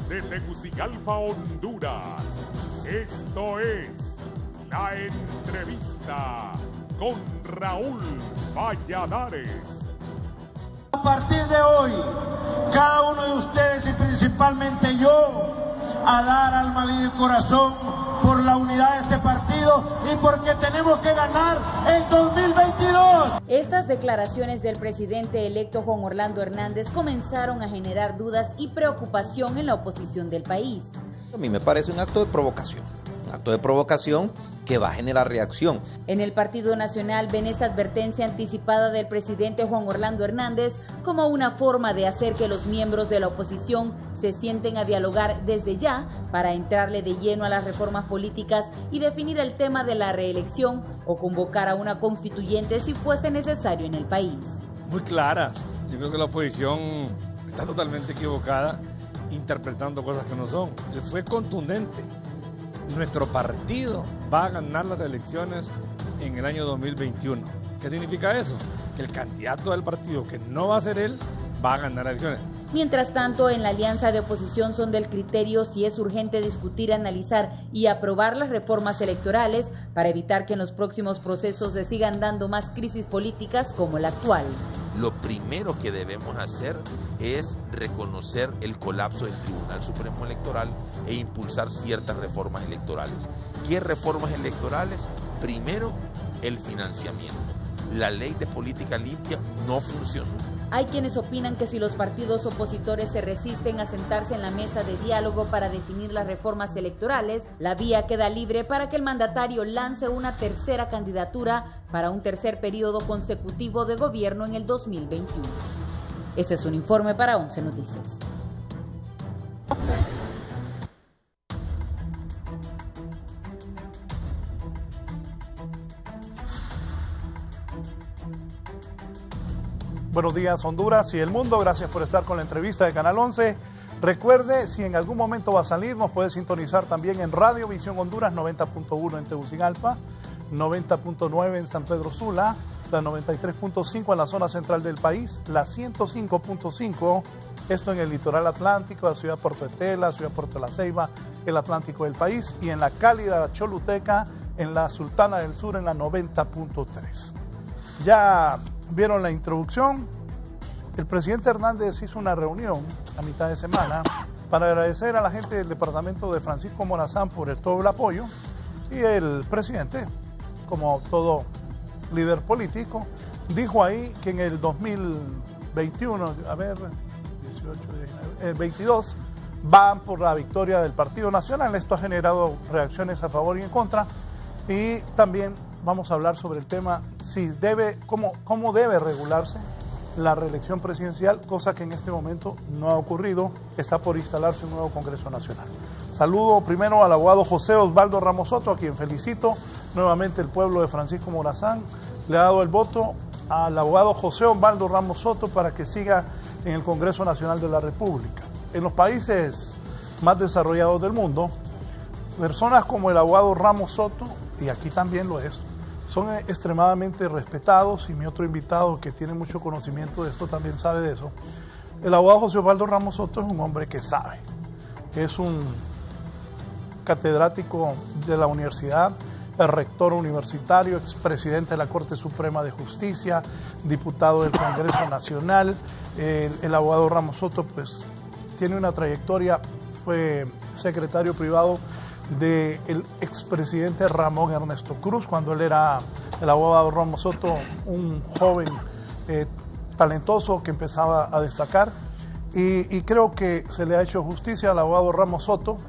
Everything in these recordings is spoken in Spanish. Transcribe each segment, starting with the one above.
de Tegucigalpa, Honduras. Esto es La Entrevista con Raúl Valladares. A partir de hoy, cada uno de ustedes y principalmente yo, a dar alma, vida y corazón por la unidad de este partido y porque tenemos que ganar en 2022. Estas declaraciones del presidente electo Juan Orlando Hernández comenzaron a generar dudas y preocupación en la oposición del país. A mí me parece un acto de provocación que va a generar reacción. En el Partido Nacional ven esta advertencia anticipada del presidente Juan Orlando Hernández como una forma de hacer que los miembros de la oposición se sienten a dialogar desde ya para entrarle de lleno a las reformas políticas y definir el tema de la reelección o convocar a una constituyente si fuese necesario en el país. Muy claras. Yo creo que la oposición está totalmente equivocada interpretando cosas que no son. Fue contundente. Nuestro partido va a ganar las elecciones en el año 2021. ¿Qué significa eso? Que el candidato del partido, que no va a ser él, va a ganar las elecciones. Mientras tanto, en la alianza de oposición son del criterio si es urgente discutir, analizar y aprobar las reformas electorales para evitar que en los próximos procesos se sigan dando más crisis políticas como la actual. Lo primero que debemos hacer es reconocer el colapso del Tribunal Supremo Electoral e impulsar ciertas reformas electorales. ¿Qué reformas electorales? Primero, el financiamiento. La ley de política limpia no funcionó. Hay quienes opinan que si los partidos opositores se resisten a sentarse en la mesa de diálogo para definir las reformas electorales, la vía queda libre para que el mandatario lance una tercera candidatura para un tercer periodo consecutivo de gobierno en el 2021. Este es un informe para 11 Noticias. Buenos días, Honduras y el mundo. Gracias por estar con la entrevista de Canal 11. Recuerde, si en algún momento va a salir, nos puede sintonizar también en Radio Visión Honduras 90.1 en Tegucigalpa, 90.9 en San Pedro Sula, la 93.5 en la zona central del país, la 105.5, esto en el litoral atlántico, la ciudad de Puerto Etela, ciudad de Puerto de la Ceiba, el Atlántico del país, y en la cálida Choluteca, en la Sultana del Sur, en la 90.3. Ya vieron la introducción. El presidente Hernández hizo una reunión a mitad de semana para agradecer a la gente del departamento de Francisco Morazán por todo el apoyo, y el presidente, como todo líder político, dijo ahí que en el 2021, 22, van por la victoria del Partido Nacional. Esto ha generado reacciones a favor y en contra, y también vamos a hablar sobre el tema si debe, cómo debe regularse la reelección presidencial, cosa que en este momento no ha ocurrido. Está por instalarse un nuevo Congreso Nacional. Saludo primero al abogado José Osvaldo Ramos Soto, a quien felicito. Nuevamente el pueblo de Francisco Morazán le ha dado el voto al abogado José Osvaldo Ramos Soto para que siga en el Congreso Nacional de la República. En los países más desarrollados del mundo, personas como el abogado Ramos Soto, y aquí también lo es, son extremadamente respetados, y mi otro invitado que tiene mucho conocimiento de esto también sabe de eso. El abogado José Osvaldo Ramos Soto es un hombre que sabe, es un catedrático de la universidad, el rector universitario, expresidente de la Corte Suprema de Justicia, diputado del Congreso Nacional. El abogado Ramos Soto pues tiene una trayectoria, fue secretario privado del expresidente Ramón Ernesto Cruz, cuando él era el abogado Ramos Soto, un joven talentoso que empezaba a destacar, y creo que se le ha hecho justicia al abogado Ramos Soto,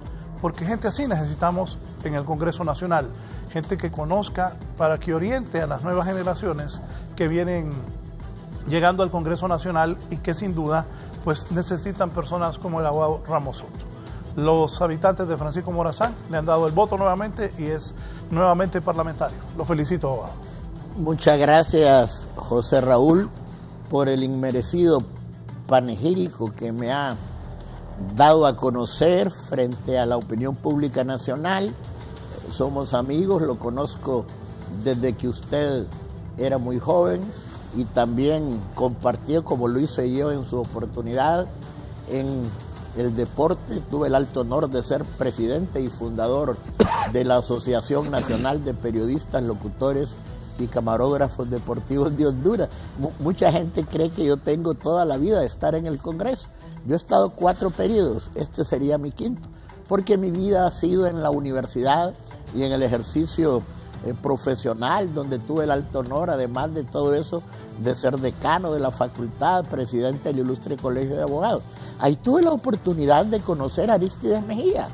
porque gente así necesitamos en el Congreso Nacional, gente que conozca para que oriente a las nuevas generaciones que vienen llegando al Congreso Nacional y que sin duda pues necesitan personas como el abogado Ramos Soto. Los habitantes de Francisco Morazán le han dado el voto nuevamente y es nuevamente parlamentario. Lo felicito, abogado. Muchas gracias, José Raúl, por el inmerecido panegírico que me ha dado a conocer frente a la opinión pública nacional. Somos amigos, lo conozco desde que usted era muy joven y también compartió, como lo hice yo en su oportunidad, en el deporte. Tuve el alto honor de ser presidente y fundador de la Asociación Nacional de Periodistas, Locutores y Camarógrafos Deportivos de Honduras. Mucha gente cree que yo tengo toda la vida de estar en el Congreso. Yo he estado 4 periodos, este sería mi 5º, porque mi vida ha sido en la universidad y en el ejercicio profesional, donde tuve el alto honor, además de todo eso, de ser decano de la facultad, presidente del Ilustre Colegio de Abogados. Ahí tuve la oportunidad de conocer a Arístides Mejía,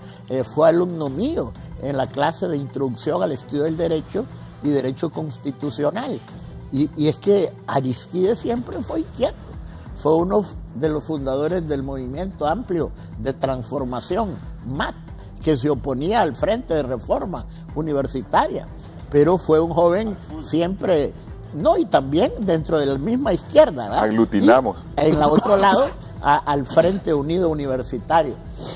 fue alumno mío en la clase de introducción al estudio del derecho y derecho constitucional. Y es que Arístides siempre fue inquieto, fue uno de los fundadores del movimiento amplio de transformación, MAT, que se oponía al Frente de Reforma Universitaria, pero fue un joven siempre, no, y también dentro de la misma izquierda, ¿verdad? Aglutinamos. Y en el otro lado, al Frente Unido Universitario,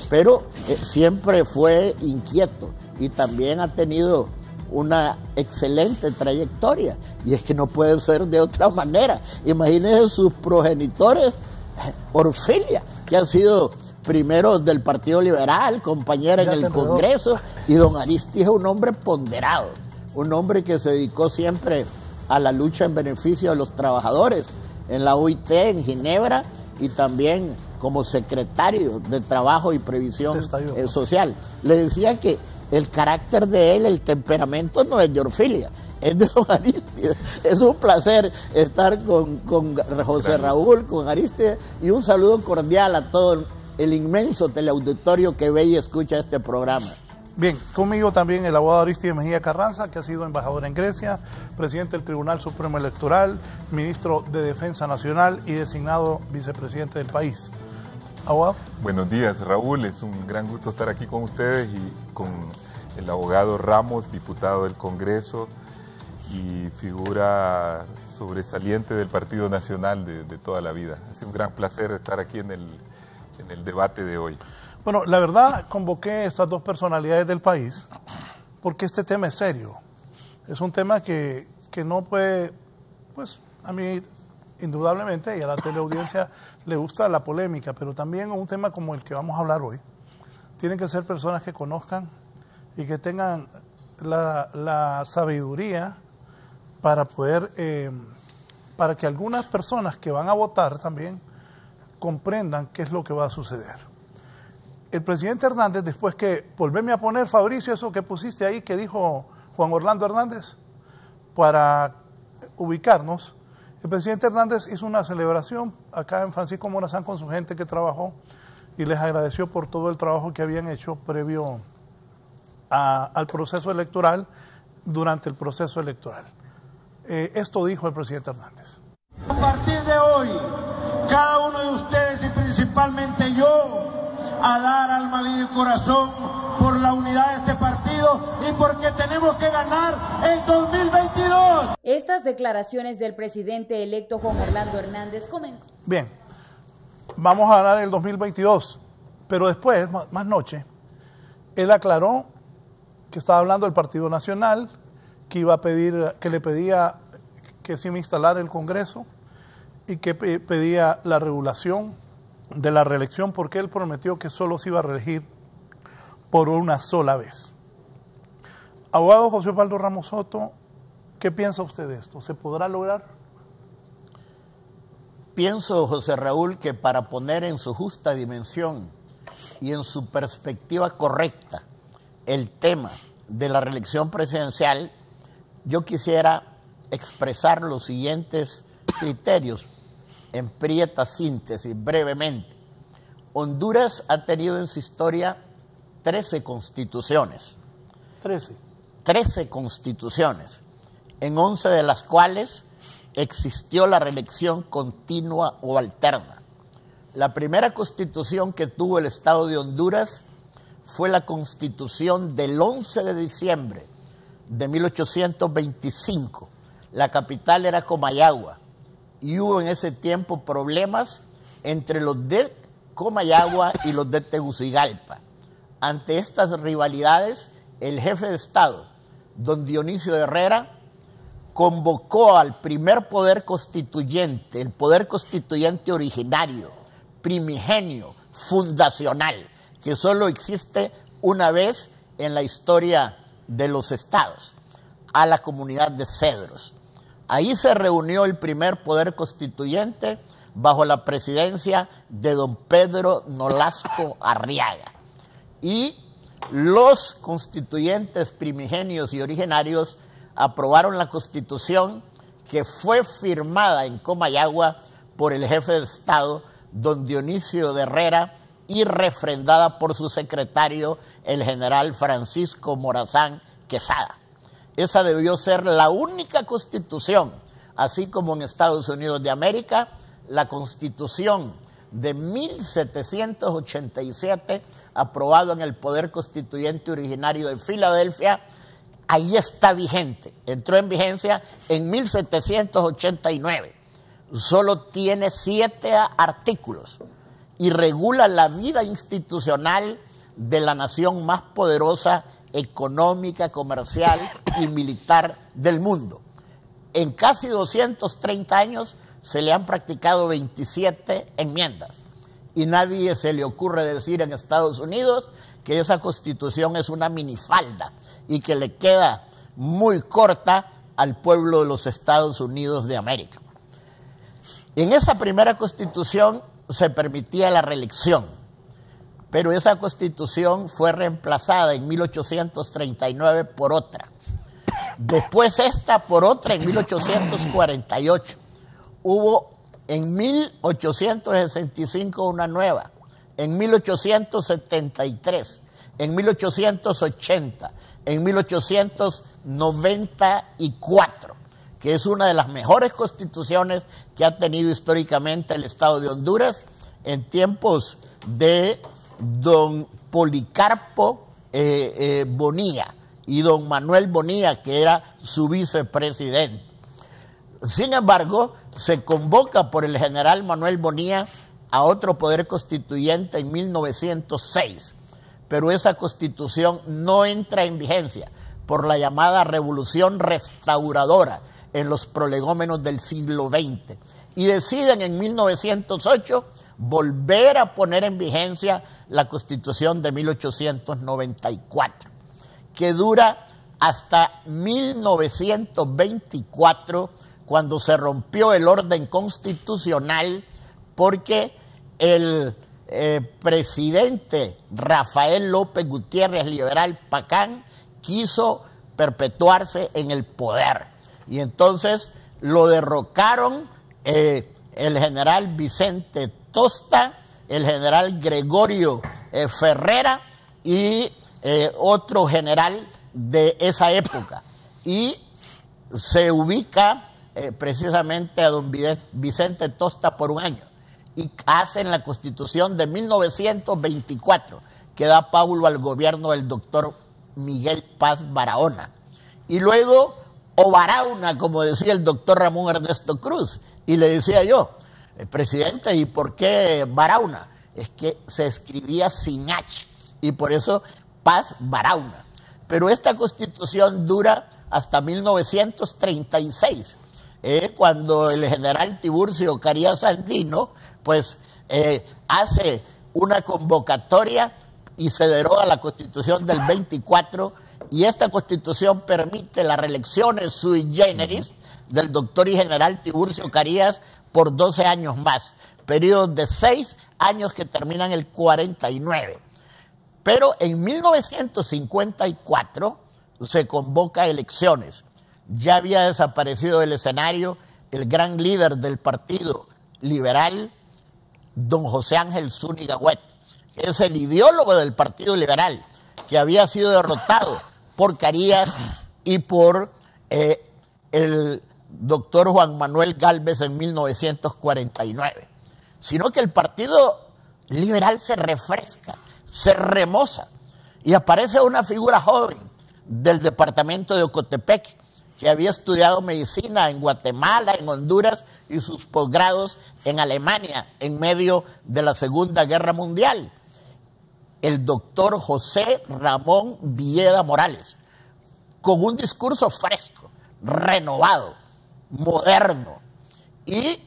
pero siempre fue inquieto y también ha tenido una excelente trayectoria, y es que no puede ser de otra manera. Imagínense sus progenitores, Orfilia, que ha sido primero del Partido Liberal, compañera en el Congreso, y don Arístides es un hombre ponderado, un hombre que se dedicó siempre a la lucha en beneficio de los trabajadores, en la OIT, en Ginebra, y también como secretario de Trabajo y Previsión Social. Le decía que el carácter de él, el temperamento no es de Orfilia, es de don Arístides. Es un placer estar con José Raúl, con Arístides, y un saludo cordial a todo el inmenso teleauditorio que ve y escucha este programa. Bien, conmigo también el abogado Arístides Mejía Carranza, que ha sido embajador en Grecia, presidente del Tribunal Supremo Electoral, ministro de Defensa Nacional y designado vicepresidente del país. Abogado. Buenos días, Raúl. Es un gran gusto estar aquí con ustedes y con el abogado Ramos, diputado del Congreso y figura sobresaliente del Partido Nacional de toda la vida. Ha sido un gran placer estar aquí en el debate de hoy. Bueno, la verdad convoqué estas 2 personalidades del país porque este tema es serio. Es un tema que no puede, pues a mí indudablemente y a la teleaudiencia le gusta la polémica, pero también un tema como el que vamos a hablar hoy. Tienen que ser personas que conozcan y que tengan la sabiduría para poder, para que algunas personas que van a votar también comprendan qué es lo que va a suceder. El presidente Hernández, después que, volveme a poner, Fabricio, eso que pusiste ahí, que dijo Juan Orlando Hernández, para ubicarnos, el presidente Hernández hizo una celebración acá en Francisco Morazán con su gente que trabajó y les agradeció por todo el trabajo que habían hecho previo al proceso electoral, durante el proceso electoral. Esto dijo el presidente Hernández. A partir de hoy, cada uno de ustedes y principalmente yo, a dar alma, vida y corazón por la unidad de este partido y porque tenemos que ganar el 2022. Estas declaraciones del presidente electo Juan Orlando Hernández comenzó. Bien, vamos a ganar el 2022, pero después, más noche, él aclaró que estaba hablando del Partido Nacional, que iba a pedir, que le pedía que se instalara el Congreso y que pedía la regulación de la reelección, porque él prometió que solo se iba a reelegir por una sola vez. Abogado José Osvaldo Ramos Soto, ¿qué piensa usted de esto? ¿Se podrá lograr? Pienso, José Raúl, que para poner en su justa dimensión y en su perspectiva correcta el tema de la reelección presidencial, yo quisiera expresar los siguientes criterios en prieta síntesis, brevemente. Honduras ha tenido en su historia 13 constituciones. 13 constituciones, en 11 de las cuales existió la reelección continua o alterna. La primera constitución que tuvo el Estado de Honduras fue la constitución del 11 de diciembre de 1825. La capital era Comayagua y hubo en ese tiempo problemas entre los de Comayagua y los de Tegucigalpa. Ante estas rivalidades, el jefe de Estado, don Dionisio Herrera, convocó al primer poder constituyente, el poder constituyente originario, primigenio, fundacional, que solo existe una vez en la historia de los estados, a la comunidad de Cedros. Ahí se reunió el primer poder constituyente bajo la presidencia de don Pedro Nolasco Arriaga. Y los constituyentes primigenios y originarios aprobaron la Constitución, que fue firmada en Comayagua por el jefe de Estado, don Dionisio de Herrera, y refrendada por su secretario, el general Francisco Morazán Quesada. Esa debió ser la única constitución, así como en Estados Unidos de América, la Constitución de 1787, aprobado en el Poder Constituyente Originario de Filadelfia, ahí está vigente. Entró en vigencia en 1789. Solo tiene 7 artículos y regula la vida institucional de la nación más poderosa económica, comercial y militar del mundo. En casi 230 años se le han practicado 27 enmiendas y nadie se le ocurre decir en Estados Unidos que esa Constitución es una minifalda y que le queda muy corta al pueblo de los Estados Unidos de América. En esa primera Constitución se permitía la reelección, pero esa Constitución fue reemplazada en 1839 por otra. Después esta por otra en 1848. Hubo en 1865 una nueva, en 1873, en 1880, en 1894, que es una de las mejores constituciones que ha tenido históricamente el Estado de Honduras en tiempos de don Policarpo Bonilla y don Manuel Bonilla, que era su vicepresidente. Sin embargo, se convoca por el general Manuel Bonilla a otro poder constituyente en 1906, pero esa constitución no entra en vigencia por la llamada Revolución Restauradora en los prolegómenos del siglo XX, y deciden en 1908 volver a poner en vigencia la Constitución de 1894, que dura hasta 1924, cuando se rompió el orden constitucional porque el presidente Rafael López Gutiérrez, liberal Pacán, quiso perpetuarse en el poder. Y entonces lo derrocaron el general Vicente Tosta, el general Gregorio Ferrera y otro general de esa época. Y se ubica precisamente a don Vicente Tosta por un año. Y hacen la Constitución de 1924, que da paulo al gobierno del doctor Miguel Paz Barahona. Y luego, o Barauna, como decía el doctor Ramón Ernesto Cruz. Y le decía yo, presidente, ¿y por qué Barauna? Es que se escribía sin H, y por eso Paz Barauna. Pero esta Constitución dura hasta 1936, cuando el general Tiburcio Carías Andino pues hace una convocatoria y se deroga la Constitución del 24, y esta Constitución permite las reelecciones sui generis del doctor y general Tiburcio Carías por 12 años más, periodos de 6 años que terminan el 49. Pero en 1954 se convoca elecciones. Ya había desaparecido del escenario el gran líder del Partido Liberal, don José Ángel Zúñiga Huet, que es el ideólogo del Partido Liberal, que había sido derrotado por Carías y por el doctor Juan Manuel Gálvez en 1949. Sino que el Partido Liberal se refresca, se remoza, y aparece una figura joven del departamento de Ocotepec, que había estudiado medicina en Guatemala, en Honduras, y sus posgrados en Alemania en medio de la Segunda Guerra Mundial. El doctor José Ramón Villeda Morales, con un discurso fresco, renovado, moderno, y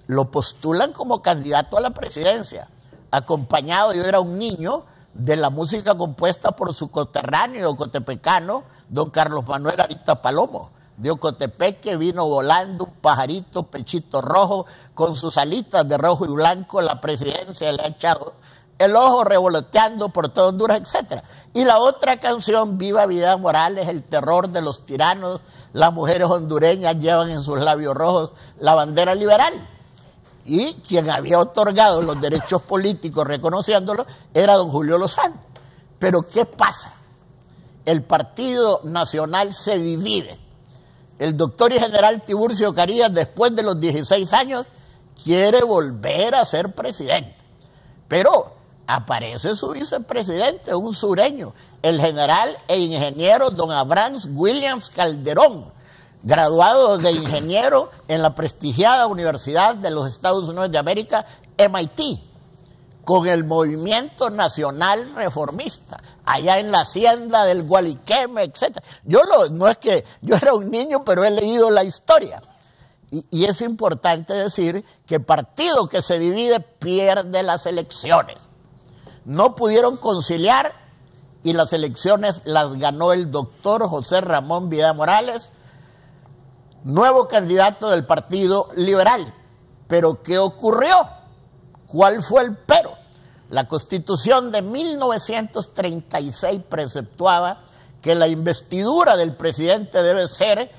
lo postulan como candidato a la presidencia. acompañado, yo era un niño, de la música compuesta por su coterráneo ocotepecano, don Carlos Manuel Arita Palomo, de Ocotepeque. Vino volando un pajarito, pechito rojo, con sus alitas de rojo y blanco, la presidencia le ha echado el ojo, revoloteando por todo Honduras, etc. Y la otra canción, Viva Vidal Morales, el terror de los tiranos, las mujeres hondureñas llevan en sus labios rojos la bandera liberal. Y quien había otorgado los derechos políticos reconociéndolo era don Julio Lozano. Pero ¿qué pasa? El Partido Nacional se divide. El doctor y general Tiburcio Carías, después de los 16 años, quiere volver a ser presidente. Pero aparece su vicepresidente, un sureño, el general e ingeniero don Abraham Williams Calderón, graduado de ingeniero en la prestigiada Universidad de los Estados Unidos de América, MIT, con el Movimiento Nacional Reformista, allá en la hacienda del Gualiqueme, etc. No es que yo era un niño, pero he leído la historia. Y es importante decir que partido que se divide pierde las elecciones. No pudieron conciliar y las elecciones las ganó el doctor José Ramón Vidal Morales, nuevo candidato del Partido Liberal. Pero ¿qué ocurrió? ¿Cuál fue el pero? La Constitución de 1936 preceptuaba que la investidura del presidente debe ser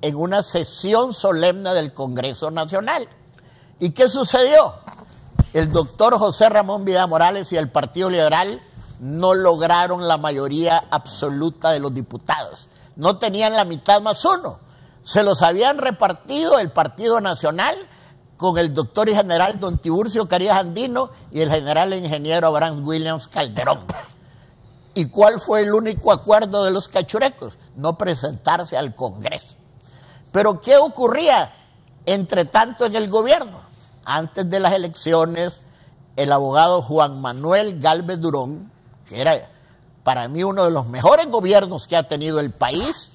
en una sesión solemne del Congreso Nacional. ¿Y qué sucedió? El doctor José Ramón Vidal Morales y el Partido Liberal no lograron la mayoría absoluta de los diputados. No tenían la mitad más uno. Se los habían repartido el Partido Nacional con el doctor y general don Tiburcio Carías Andino y el general e ingeniero Abraham Williams Calderón. ¿Y cuál fue el único acuerdo de los cachurecos? No presentarse al Congreso. Pero ¿qué ocurría entre tanto en el gobierno? Antes de las elecciones, el abogado Juan Manuel Gálvez Durón, que era para mí uno de los mejores gobiernos que ha tenido el país,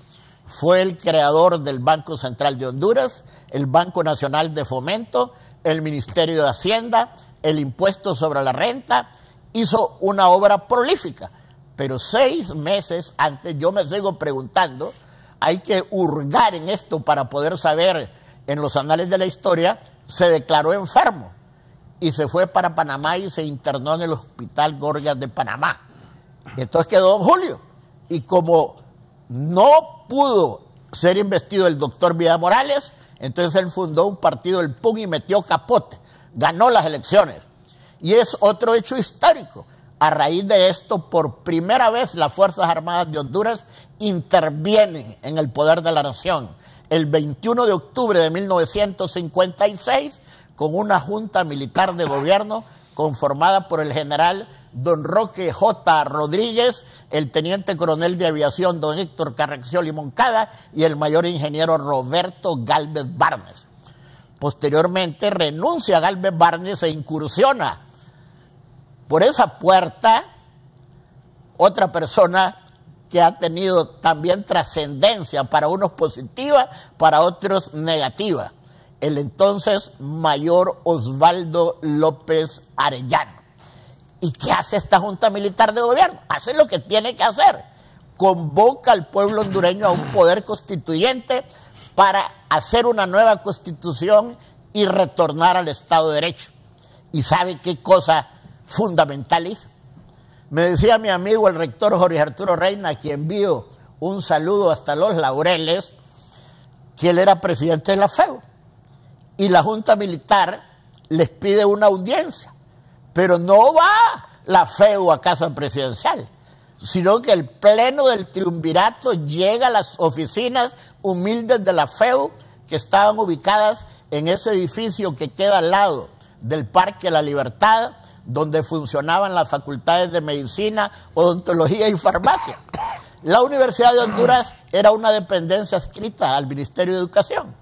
fue el creador del Banco Central de Honduras, el Banco Nacional de Fomento, el Ministerio de Hacienda, el Impuesto sobre la Renta. Hizo una obra prolífica, pero 6 meses antes, yo me sigo preguntando, hay que hurgar en esto para poder saber en los anales de la historia, se declaró enfermo y se fue para Panamá y se internó en el Hospital Gorgas de Panamá. Entonces quedó don Julio, y como no pudo ser investido el doctor Vidal Morales, entonces él fundó un partido, el PUN, y metió capote, ganó las elecciones. Y es otro hecho histórico. A raíz de esto, por primera vez las Fuerzas Armadas de Honduras intervienen en el poder de la nación. El 21 de octubre de 1956, con una junta militar de gobierno conformada por el general don Roque J. Rodríguez, el teniente coronel de aviación don Héctor Carrexiol y Moncada y el mayor ingeniero Roberto Gálvez Barnes. Posteriormente renuncia Gálvez Barnes e incursiona por esa puerta otra persona que ha tenido también trascendencia, para unos positiva, para otros negativa, el entonces mayor Osvaldo López Arellano. ¿Y qué hace esta Junta Militar de Gobierno? Hace lo que tiene que hacer. Convoca al pueblo hondureño a un poder constituyente para hacer una nueva constitución y retornar al Estado de Derecho. ¿Y sabe qué cosa fundamental hizo? Me decía mi amigo el rector Jorge Arturo Reina, a quien envío un saludo hasta Los Laureles, que él era presidente de la FEU. Y la Junta Militar les pide una audiencia. Pero no va la FEU a casa presidencial, sino que el pleno del triunvirato llega a las oficinas humildes de la FEU, que estaban ubicadas en ese edificio que queda al lado del Parque La Libertad, donde funcionaban las facultades de medicina, odontología y farmacia. La Universidad de Honduras era una dependencia adscrita al Ministerio de Educación,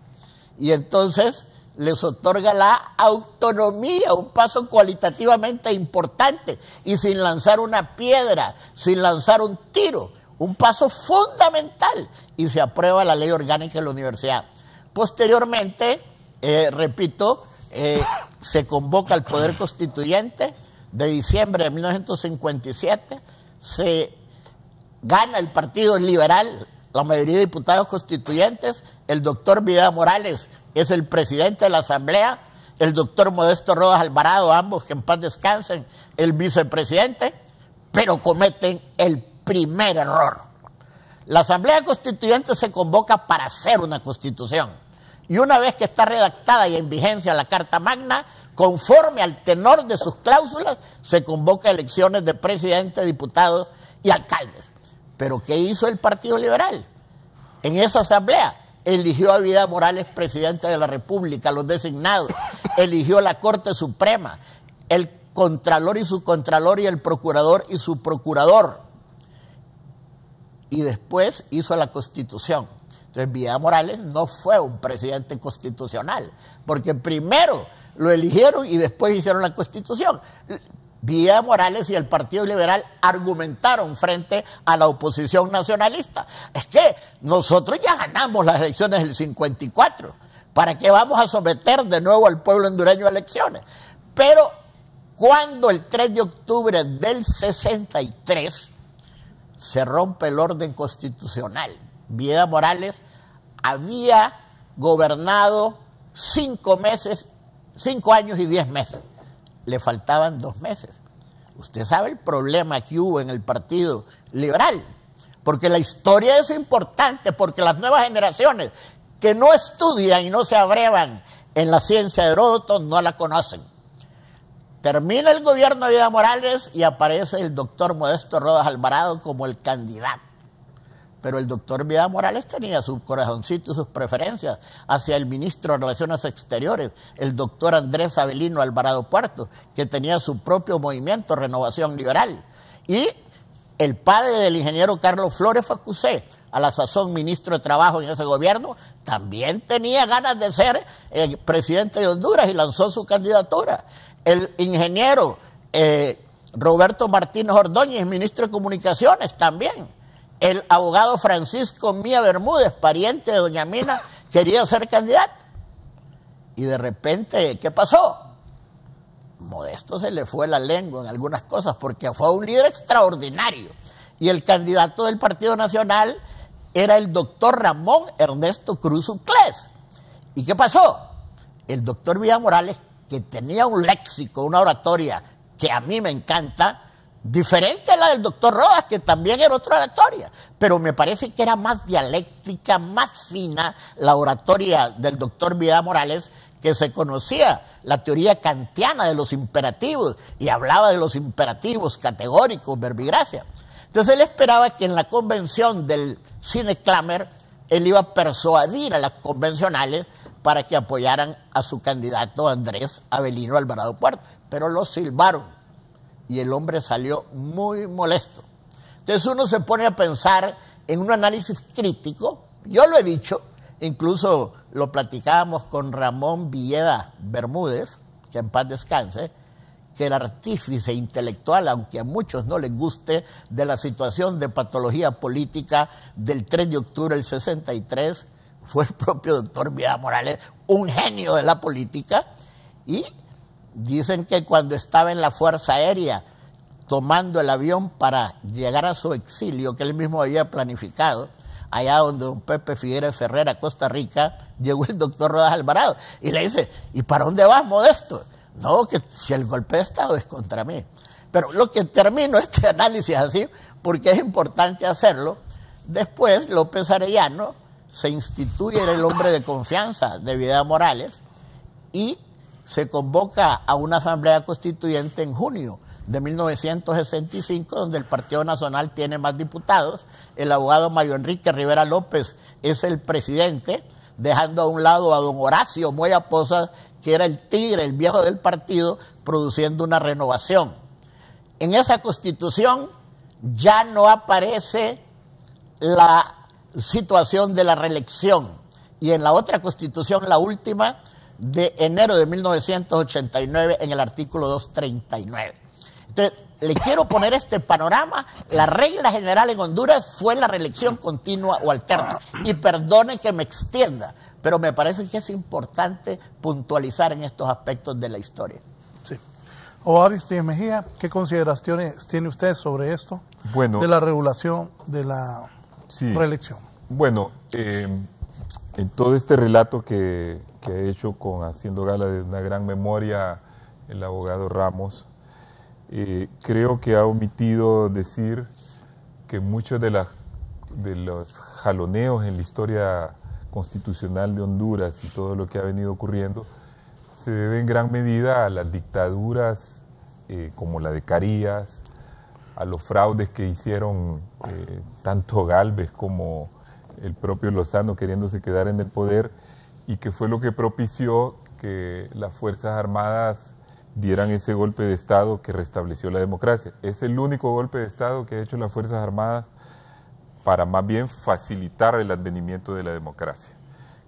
y entonces les otorga la autonomía, un paso cualitativamente importante, y sin lanzar una piedra, sin lanzar un tiro, un paso fundamental, y se aprueba la ley orgánica de la universidad. Posteriormente, repito, se convoca al Poder Constituyente, de diciembre de 1957, se gana el Partido Liberal, la mayoría de diputados constituyentes, el doctor Vidal Morales es el presidente de la Asamblea, el doctor Modesto Rodas Alvarado, ambos que en paz descansen, el vicepresidente, pero cometen el primer error. La Asamblea Constituyente se convoca para hacer una constitución, y una vez que está redactada y en vigencia la Carta Magna, conforme al tenor de sus cláusulas, se convoca elecciones de presidente, diputados y alcaldes. ¿Pero qué hizo el Partido Liberal? En esa asamblea eligió a Vidal Morales presidente de la República, los designados, eligió la Corte Suprema, el Contralor y su Contralor y el Procurador y su Procurador. Y después hizo la Constitución. Entonces Vidal Morales no fue un presidente constitucional, porque primero lo eligieron y después hicieron la Constitución. Vidal Morales y el Partido Liberal argumentaron frente a la oposición nacionalista. Es que nosotros ya ganamos las elecciones del 54. ¿Para qué vamos a someter de nuevo al pueblo hondureño a elecciones? Pero cuando el 3 de octubre del 63 se rompe el orden constitucional, Vidal Morales había gobernado 5 años y 10 meses. Le faltaban 2 meses. Usted sabe el problema que hubo en el Partido Liberal, porque la historia es importante, porque las nuevas generaciones que no estudian y no se abrevan en la ciencia de Heródoto no la conocen. Termina el gobierno de Vidal Morales y aparece el doctor Modesto Rodas Alvarado como el candidato. Pero el doctor Vidal Morales tenía su corazoncito y sus preferencias hacia el ministro de Relaciones Exteriores, el doctor Andrés Avelino Alvarado Puerto, que tenía su propio movimiento Renovación Liberal. Y el padre del ingeniero Carlos Flores Facusé, a la sazón ministro de Trabajo en ese gobierno, también tenía ganas de ser presidente de Honduras y lanzó su candidatura. El ingeniero Roberto Martínez Ordóñez, ministro de Comunicaciones, también. El abogado Francisco Mía Bermúdez, pariente de doña Mina, quería ser candidato. Y de repente, ¿qué pasó? Modesto se le fue la lengua en algunas cosas porque fue un líder extraordinario. Y el candidato del Partido Nacional era el doctor Ramón Ernesto Cruz Uclés. ¿Y qué pasó? El doctor Vidal Morales, que tenía un léxico, una oratoria que a mí me encanta, diferente a la del doctor Rodas, que también era otra oratoria, pero me parece que era más dialéctica, más fina la oratoria del doctor Vidal Morales, que se conocía la teoría kantiana de los imperativos y hablaba de los imperativos categóricos, verbigracia. Entonces él esperaba que en la convención del Cineclamer él iba a persuadir a las convencionales para que apoyaran a su candidato Andrés Avelino Alvarado Puerto, pero lo silbaron. Y el hombre salió muy molesto. Entonces uno se pone a pensar en un análisis crítico. Yo lo he dicho, incluso lo platicábamos con Ramón Villeda Bermúdez, que en paz descanse, que el artífice intelectual, aunque a muchos no les guste, de la situación de patología política del 3 de octubre del 63, fue el propio doctor Vidal Morales, un genio de la política, y dicen que cuando estaba en la Fuerza Aérea tomando el avión para llegar a su exilio, que él mismo había planificado, allá donde don Pepe Figueres Ferrera, Costa Rica, llegó el doctor Rodas Alvarado y le dice, ¿y para dónde vas, Modesto? No, que si el golpe de Estado es contra mí. Pero lo que termino este análisis así, porque es importante hacerlo, después López Arellano se instituye el hombre de confianza de Vidal Morales y se convoca a una asamblea constituyente en junio de 1965, donde el Partido Nacional tiene más diputados. El abogado Mario Enrique Rivera López es el presidente, dejando a un lado a don Horacio Moya Posas, que era el tigre, el viejo del partido, produciendo una renovación. En esa constitución ya no aparece la situación de la reelección, y en la otra constitución, la última, de enero de 1989, en el artículo 239. Entonces, le quiero poner este panorama. La regla general en Honduras fue la reelección continua o alterna. Y perdone que me extienda, pero me parece que es importante puntualizar en estos aspectos de la historia. Sí. Abogado Aristides Mejía, ¿qué consideraciones tiene usted sobre esto? Bueno, de la regulación de la reelección. Bueno, en todo este relato que ha hecho haciendo gala de una gran memoria el abogado Ramos, creo que ha omitido decir que muchos de los jaloneos en la historia constitucional de Honduras y todo lo que ha venido ocurriendo se debe en gran medida a las dictaduras como la de Carías, a los fraudes que hicieron tanto Gálvez como el propio Lozano queriéndose quedar en el poder, y que fue lo que propició que las Fuerzas Armadas dieran ese golpe de Estado que restableció la democracia. Es el único golpe de Estado que ha hecho las Fuerzas Armadas para más bien facilitar el advenimiento de la democracia,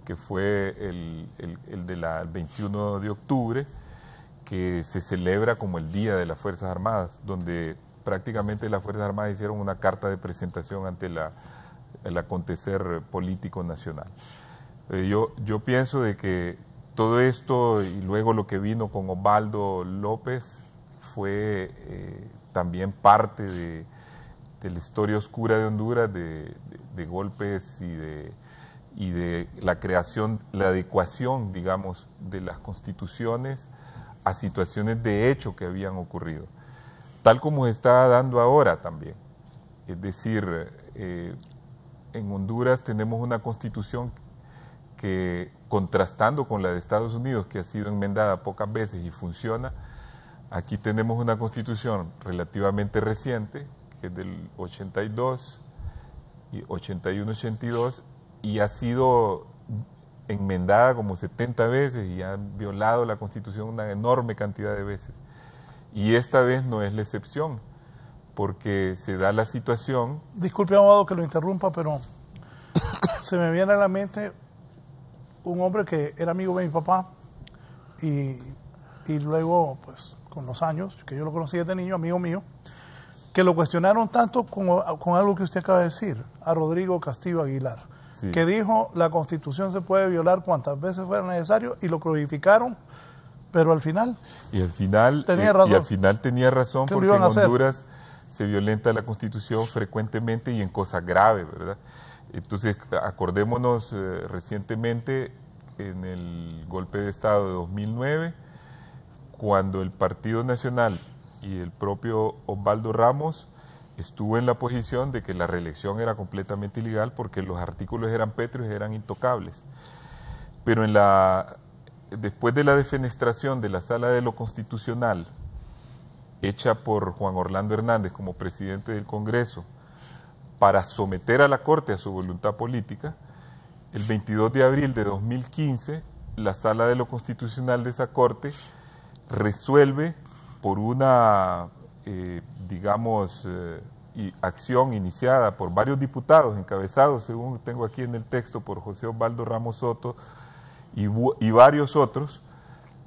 que fue el del 21 de octubre, que se celebra como el Día de las Fuerzas Armadas, donde prácticamente las Fuerzas Armadas hicieron una carta de presentación ante el acontecer político nacional. Yo pienso de que todo esto y luego lo que vino con Osvaldo López fue también parte de la historia oscura de Honduras, de golpes y de la creación, la adecuación, digamos, de las constituciones a situaciones de hecho que habían ocurrido, tal como se está dando ahora también. Es decir, en Honduras tenemos una constitución que, contrastando con la de Estados Unidos, que ha sido enmendada pocas veces y funciona, aquí tenemos una constitución relativamente reciente, que es del 82, y 81-82, y ha sido enmendada como 70 veces y ha violado la Constitución una enorme cantidad de veces. Y esta vez no es la excepción, porque se da la situación... Disculpe, abogado, que lo interrumpa, pero se me viene a la mente un hombre que era amigo de mi papá y luego, pues, con los años, que yo lo conocí desde niño, amigo mío, que lo cuestionaron tanto con algo que usted acaba de decir, a Rodrigo Castillo Aguilar, sí, que dijo la Constitución se puede violar cuantas veces fuera necesario, y lo codificaron, pero al final... Y al final tenía razón, porque en Honduras se violenta la Constitución frecuentemente y en cosas graves, ¿verdad? Entonces, acordémonos recientemente en el golpe de Estado de 2009, cuando el Partido Nacional y el propio Osvaldo Ramos estuvo en la posición de que la reelección era completamente ilegal porque los artículos eran pétreos y eran intocables. Pero después de la defenestración de la Sala de lo Constitucional, hecha por Juan Orlando Hernández como presidente del Congreso, para someter a la Corte a su voluntad política, el 22 de abril de 2015, la Sala de lo Constitucional de esa Corte resuelve por una, acción iniciada por varios diputados, encabezados, según tengo aquí en el texto, por José Osvaldo Ramos Soto y varios otros,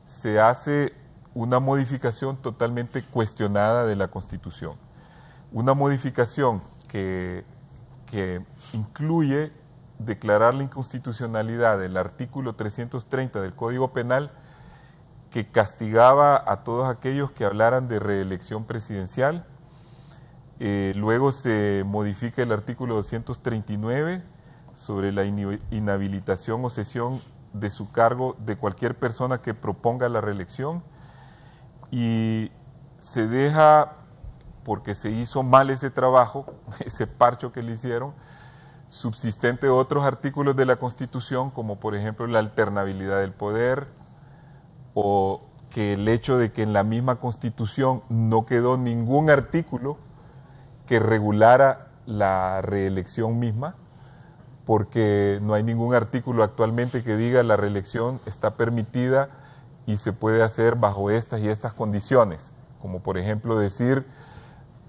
se hace una modificación totalmente cuestionada de la Constitución. Una modificación que incluye declarar la inconstitucionalidad del artículo 330 del Código Penal, que castigaba a todos aquellos que hablaran de reelección presidencial. Luego se modifica el artículo 239 sobre la inhabilitación o cesión de su cargo de cualquier persona que proponga la reelección, y se deja, porque se hizo mal ese trabajo, ese parcho que le hicieron, subsistente otros artículos de la Constitución, como por ejemplo la alternabilidad del poder, o que el hecho de que en la misma Constitución no quedó ningún artículo que regulara la reelección misma, porque no hay ningún artículo actualmente que diga la reelección está permitida y se puede hacer bajo estas y estas condiciones, como por ejemplo decir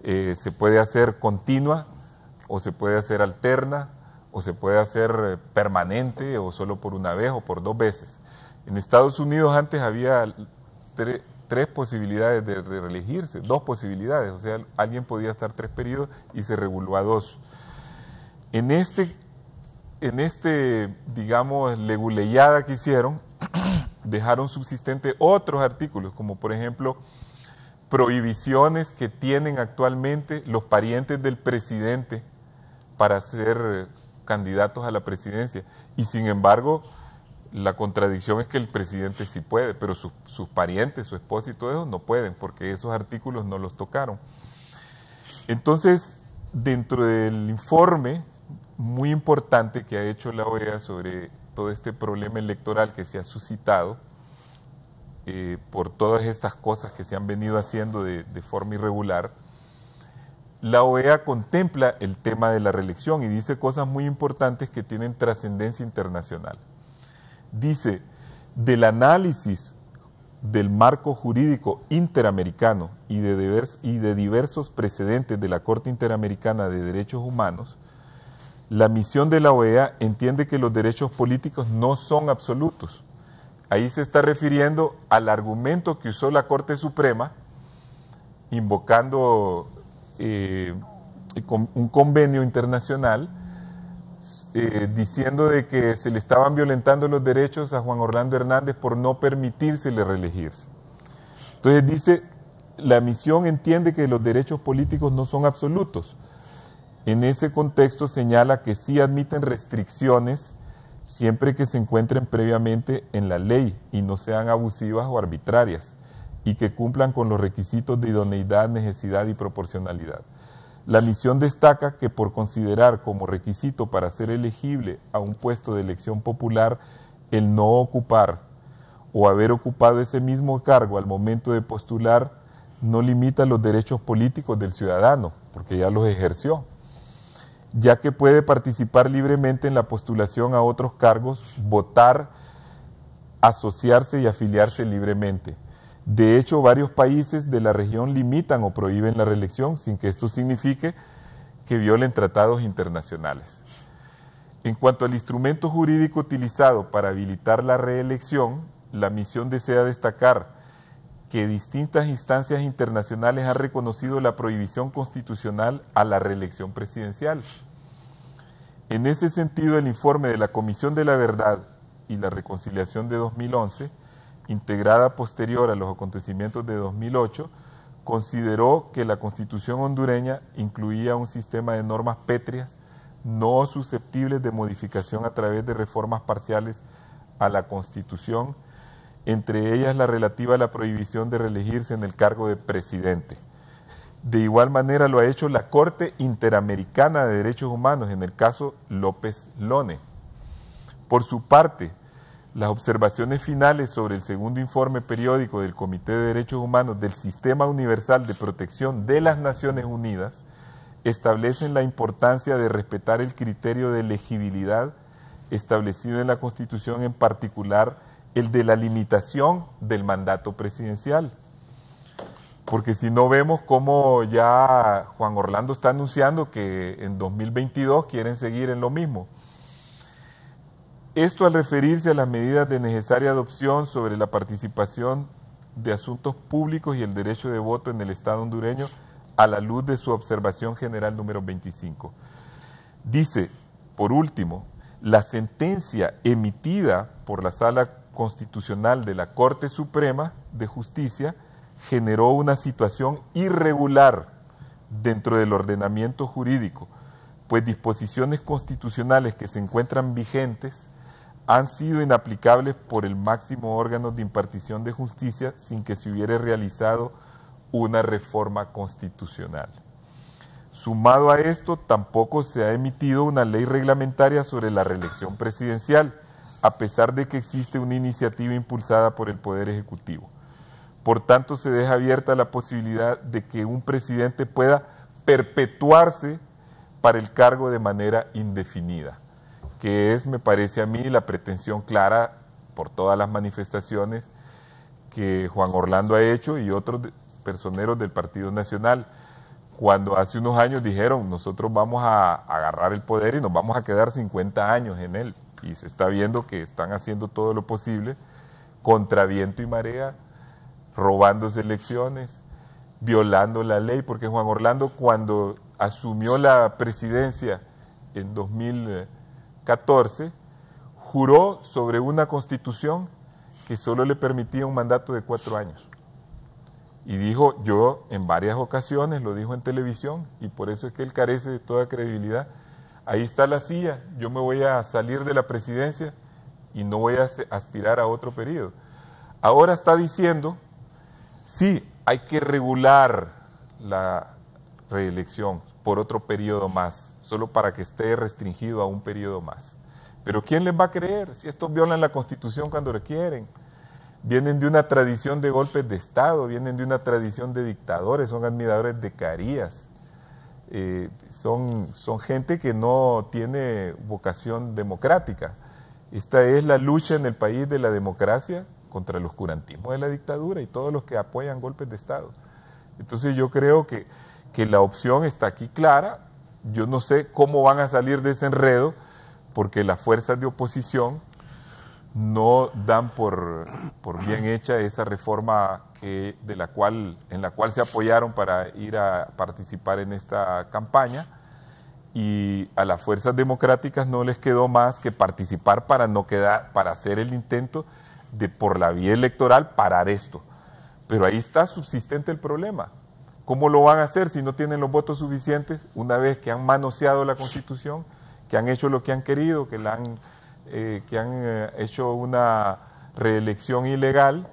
se puede hacer continua, o se puede hacer alterna, o se puede hacer permanente, o solo por una vez o por 2 veces. En Estados Unidos antes había tres posibilidades de reelegirse, 2 posibilidades, o sea, alguien podía estar 3 periodos y se reguló a 2. En este, digamos, leguleyada que hicieron, dejaron subsistente otros artículos, como por ejemplo prohibiciones que tienen actualmente los parientes del presidente para ser candidatos a la presidencia. Y sin embargo, la contradicción es que el presidente sí puede, pero sus parientes, su esposa y todo eso no pueden, porque esos artículos no los tocaron. Entonces, dentro del informe muy importante que ha hecho la OEA sobre todo este problema electoral que se ha suscitado por todas estas cosas que se han venido haciendo de forma irregular, la OEA contempla el tema de la reelección y dice cosas muy importantes que tienen trascendencia internacional. Dice, del análisis del marco jurídico interamericano y de diversos precedentes de la Corte Interamericana de Derechos Humanos, la misión de la OEA entiende que los derechos políticos no son absolutos. Ahí se está refiriendo al argumento que usó la Corte Suprema, invocando un convenio internacional, diciendo de que se le estaban violentando los derechos a Juan Orlando Hernández por no permitírsele reelegirse. Entonces dice, la misión entiende que los derechos políticos no son absolutos. En ese contexto señala que sí admiten restricciones siempre que se encuentren previamente en la ley y no sean abusivas o arbitrarias, y que cumplan con los requisitos de idoneidad, necesidad y proporcionalidad. La misión destaca que por considerar como requisito para ser elegible a un puesto de elección popular el no ocupar o haber ocupado ese mismo cargo al momento de postular no limita los derechos políticos del ciudadano, porque ya los ejerció, ya que puede participar libremente en la postulación a otros cargos, votar, asociarse y afiliarse libremente. De hecho, varios países de la región limitan o prohíben la reelección sin que esto signifique que violen tratados internacionales. En cuanto al instrumento jurídico utilizado para habilitar la reelección, la misión desea destacar que distintas instancias internacionales han reconocido la prohibición constitucional a la reelección presidencial. En ese sentido, el informe de la Comisión de la Verdad y la Reconciliación de 2011, integrada posterior a los acontecimientos de 2008, consideró que la Constitución hondureña incluía un sistema de normas pétreas no susceptibles de modificación a través de reformas parciales a la Constitución, entre ellas la relativa a la prohibición de reelegirse en el cargo de presidente. De igual manera lo ha hecho la Corte Interamericana de Derechos Humanos en el caso López Lone. Por su parte, las observaciones finales sobre el segundo informe periódico del Comité de Derechos Humanos del Sistema Universal de Protección de las Naciones Unidas establecen la importancia de respetar el criterio de elegibilidad establecido en la Constitución, en particular el de la limitación del mandato presidencial. Porque si no vemos cómo ya Juan Orlando está anunciando que en 2022 quieren seguir en lo mismo. Esto al referirse a las medidas de necesaria adopción sobre la participación de asuntos públicos y el derecho de voto en el Estado hondureño a la luz de su observación general número 25. Dice, por último, la sentencia emitida por la Sala Constitucional de la Corte Suprema de Justicia generó una situación irregular dentro del ordenamiento jurídico, pues disposiciones constitucionales que se encuentran vigentes han sido inaplicables por el máximo órgano de impartición de justicia sin que se hubiera realizado una reforma constitucional. Sumado a esto, tampoco se ha emitido una ley reglamentaria sobre la reelección presidencial, a pesar de que existe una iniciativa impulsada por el Poder Ejecutivo. Por tanto, se deja abierta la posibilidad de que un presidente pueda perpetuarse para el cargo de manera indefinida, que es, me parece a mí, la pretensión clara por todas las manifestaciones que Juan Orlando ha hecho y otros personeros del Partido Nacional, cuando hace unos años dijeron, nosotros vamos a agarrar el poder y nos vamos a quedar 50 años en él, y se está viendo que están haciendo todo lo posible contra viento y marea, robándose elecciones, violando la ley, porque Juan Orlando cuando asumió la presidencia en 2014, juró sobre una constitución que solo le permitía un mandato de 4 años. Y dijo, yo en varias ocasiones, lo dijo en televisión, y por eso es que él carece de toda credibilidad. Ahí está la silla, yo me voy a salir de la presidencia y no voy a aspirar a otro periodo. Ahora está diciendo, sí, hay que regular la reelección por otro periodo más, solo para que esté restringido a un periodo más. Pero ¿quién les va a creer si estos violan la Constitución cuando lo quieren? Vienen de una tradición de golpes de Estado, vienen de una tradición de dictadores, son admiradores de Carías, son gente que no tiene vocación democrática. Esta es la lucha en el país de la democracia contra el oscurantismo de la dictadura y todos los que apoyan golpes de Estado. Entonces yo creo que la opción está aquí clara. Yo no sé cómo van a salir de ese enredo, porque las fuerzas de oposición no dan por bien hecha esa reforma en la cual se apoyaron para ir a participar en esta campaña, y a las fuerzas democráticas no les quedó más que participar para hacer el intento de, por la vía electoral, parar esto. Pero ahí está subsistente el problema. ¿Cómo lo van a hacer si no tienen los votos suficientes una vez que han manoseado la Constitución, que han hecho lo que han querido, que han hecho una reelección ilegal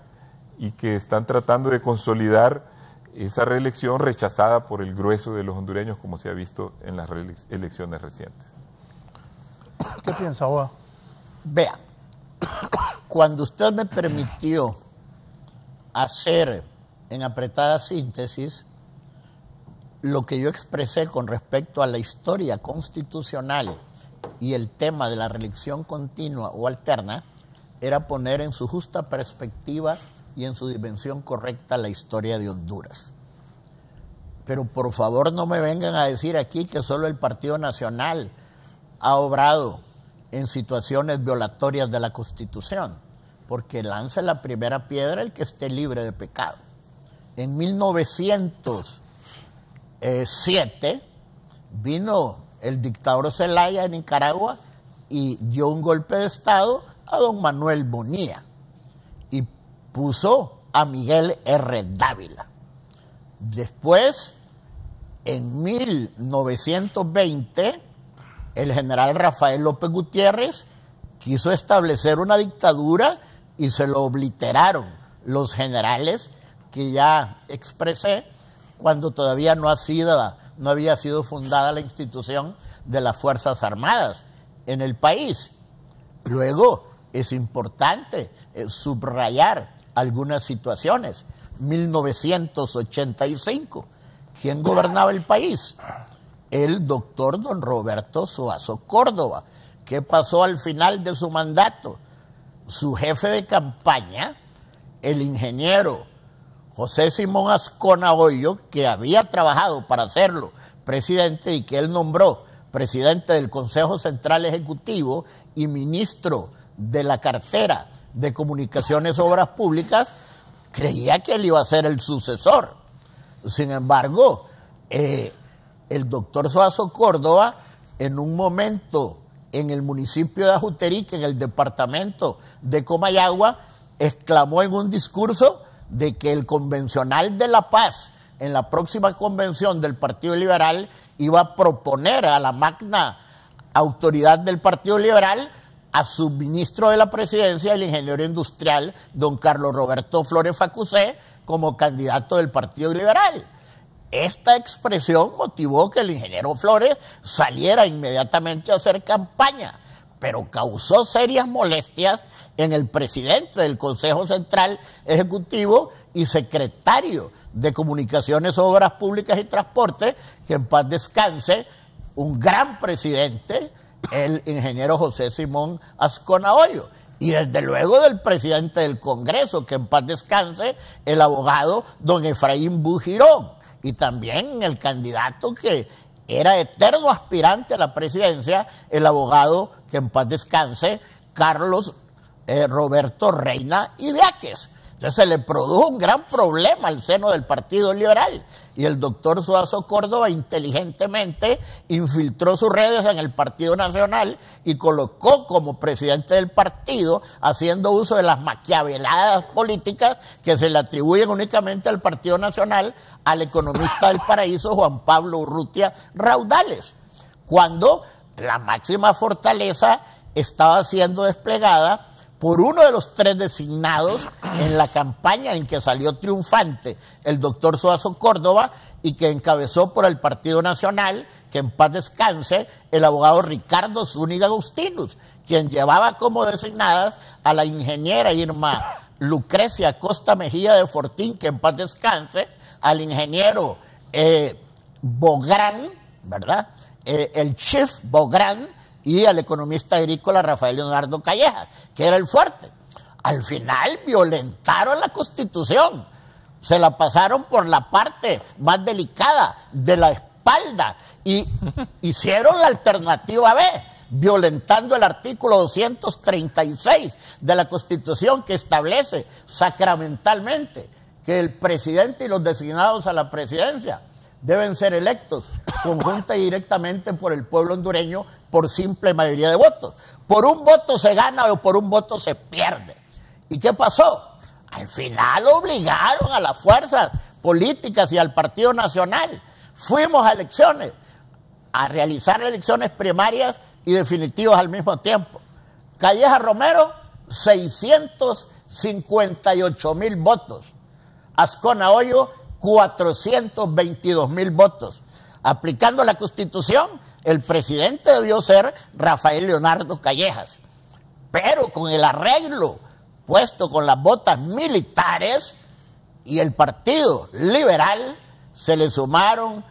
y que están tratando de consolidar esa reelección rechazada por el grueso de los hondureños, como se ha visto en las elecciones recientes? ¿Qué piensa, Oa? Vea, cuando usted me permitió hacer en apretada síntesis lo que yo expresé con respecto a la historia constitucional y el tema de la reelección continua o alterna, era poner en su justa perspectiva y en su dimensión correcta la historia de Honduras. Pero por favor no me vengan a decir aquí que solo el Partido Nacional ha obrado en situaciones violatorias de la Constitución, porque lance la primera piedra el que esté libre de pecado. En 1907 vino el dictador Zelaya de Nicaragua y dio un golpe de Estado a don Manuel Bonilla y puso a Miguel R. Dávila. Después, en 1920, el general Rafael López Gutiérrez quiso establecer una dictadura y se lo obliteraron los generales que ya expresé cuando todavía no había sido fundada la institución de las Fuerzas Armadas en el país. Luego, es importante subrayar algunas situaciones. 1985, ¿quién gobernaba el país? El doctor don Roberto Suazo Córdoba. ¿Qué pasó al final de su mandato? Su jefe de campaña, el ingeniero José Simón Ascona Hoyo, que había trabajado para hacerlo presidente y que él nombró presidente del Consejo Central Ejecutivo y ministro de la cartera de Comunicaciones y Obras Públicas, creía que él iba a ser el sucesor. Sin embargo, el doctor Suazo Córdoba, en un momento en el municipio de Ajuterique, en el departamento de Comayagua, exclamó en un discurso de que el convencional de La Paz, en la próxima convención del Partido Liberal, iba a proponer a la magna autoridad del Partido Liberal a su ministro de la presidencia, el ingeniero industrial don Carlos Roberto Flores Facusé, como candidato del Partido Liberal. Esta expresión motivó que el ingeniero Flores saliera inmediatamente a hacer campaña, pero causó serias molestias en el presidente del Consejo Central Ejecutivo y secretario de Comunicaciones, Obras Públicas y Transporte, que en paz descanse, un gran presidente, el ingeniero José Simón Ascona Hoyo, y desde luego del presidente del Congreso, que en paz descanse, el abogado don Efraín Bujirón, y también el candidato que era eterno aspirante a la presidencia, el abogado, que en paz descanse, Carlos Roberto Reina Idiáquez. Entonces se le produjo un gran problema al seno del Partido Liberal y el doctor Suazo Córdoba inteligentemente infiltró sus redes en el Partido Nacional y colocó como presidente del partido, haciendo uso de las maquiaveladas políticas que se le atribuyen únicamente al Partido Nacional, al economista del paraíso Juan Pablo Urrutia Raudales, cuando la máxima fortaleza estaba siendo desplegada por uno de los 3 designados en la campaña en que salió triunfante el doctor Suazo Córdoba y que encabezó por el Partido Nacional, que en paz descanse, el abogado Ricardo Zúñiga Agustinus, quien llevaba como designadas a la ingeniera Irma Lucrecia Costa Mejía de Fortín, que en paz descanse, al ingeniero Bográn, ¿verdad? El chief Bográn, y al economista agrícola Rafael Leonardo Callejas, que era el fuerte. Al final violentaron la Constitución, se la pasaron por la parte más delicada de la espalda y hicieron la alternativa B, violentando el artículo 236 de la Constitución, que establece sacramentalmente que el presidente y los designados a la presidencia deben ser electos conjunta y directamente por el pueblo hondureño por simple mayoría de votos. Por un voto se gana o por un voto se pierde. ¿Y qué pasó? Al final obligaron a las fuerzas políticas y al Partido Nacional. Fuimos a elecciones, a realizar elecciones primarias y definitivas al mismo tiempo. Callejas Romero, 658,000 votos. Ascona Hoyo, 422,000 votos. Aplicando la Constitución, el presidente debió ser Rafael Leonardo Callejas, pero con el arreglo puesto con las botas militares y el Partido Liberal, se le sumaron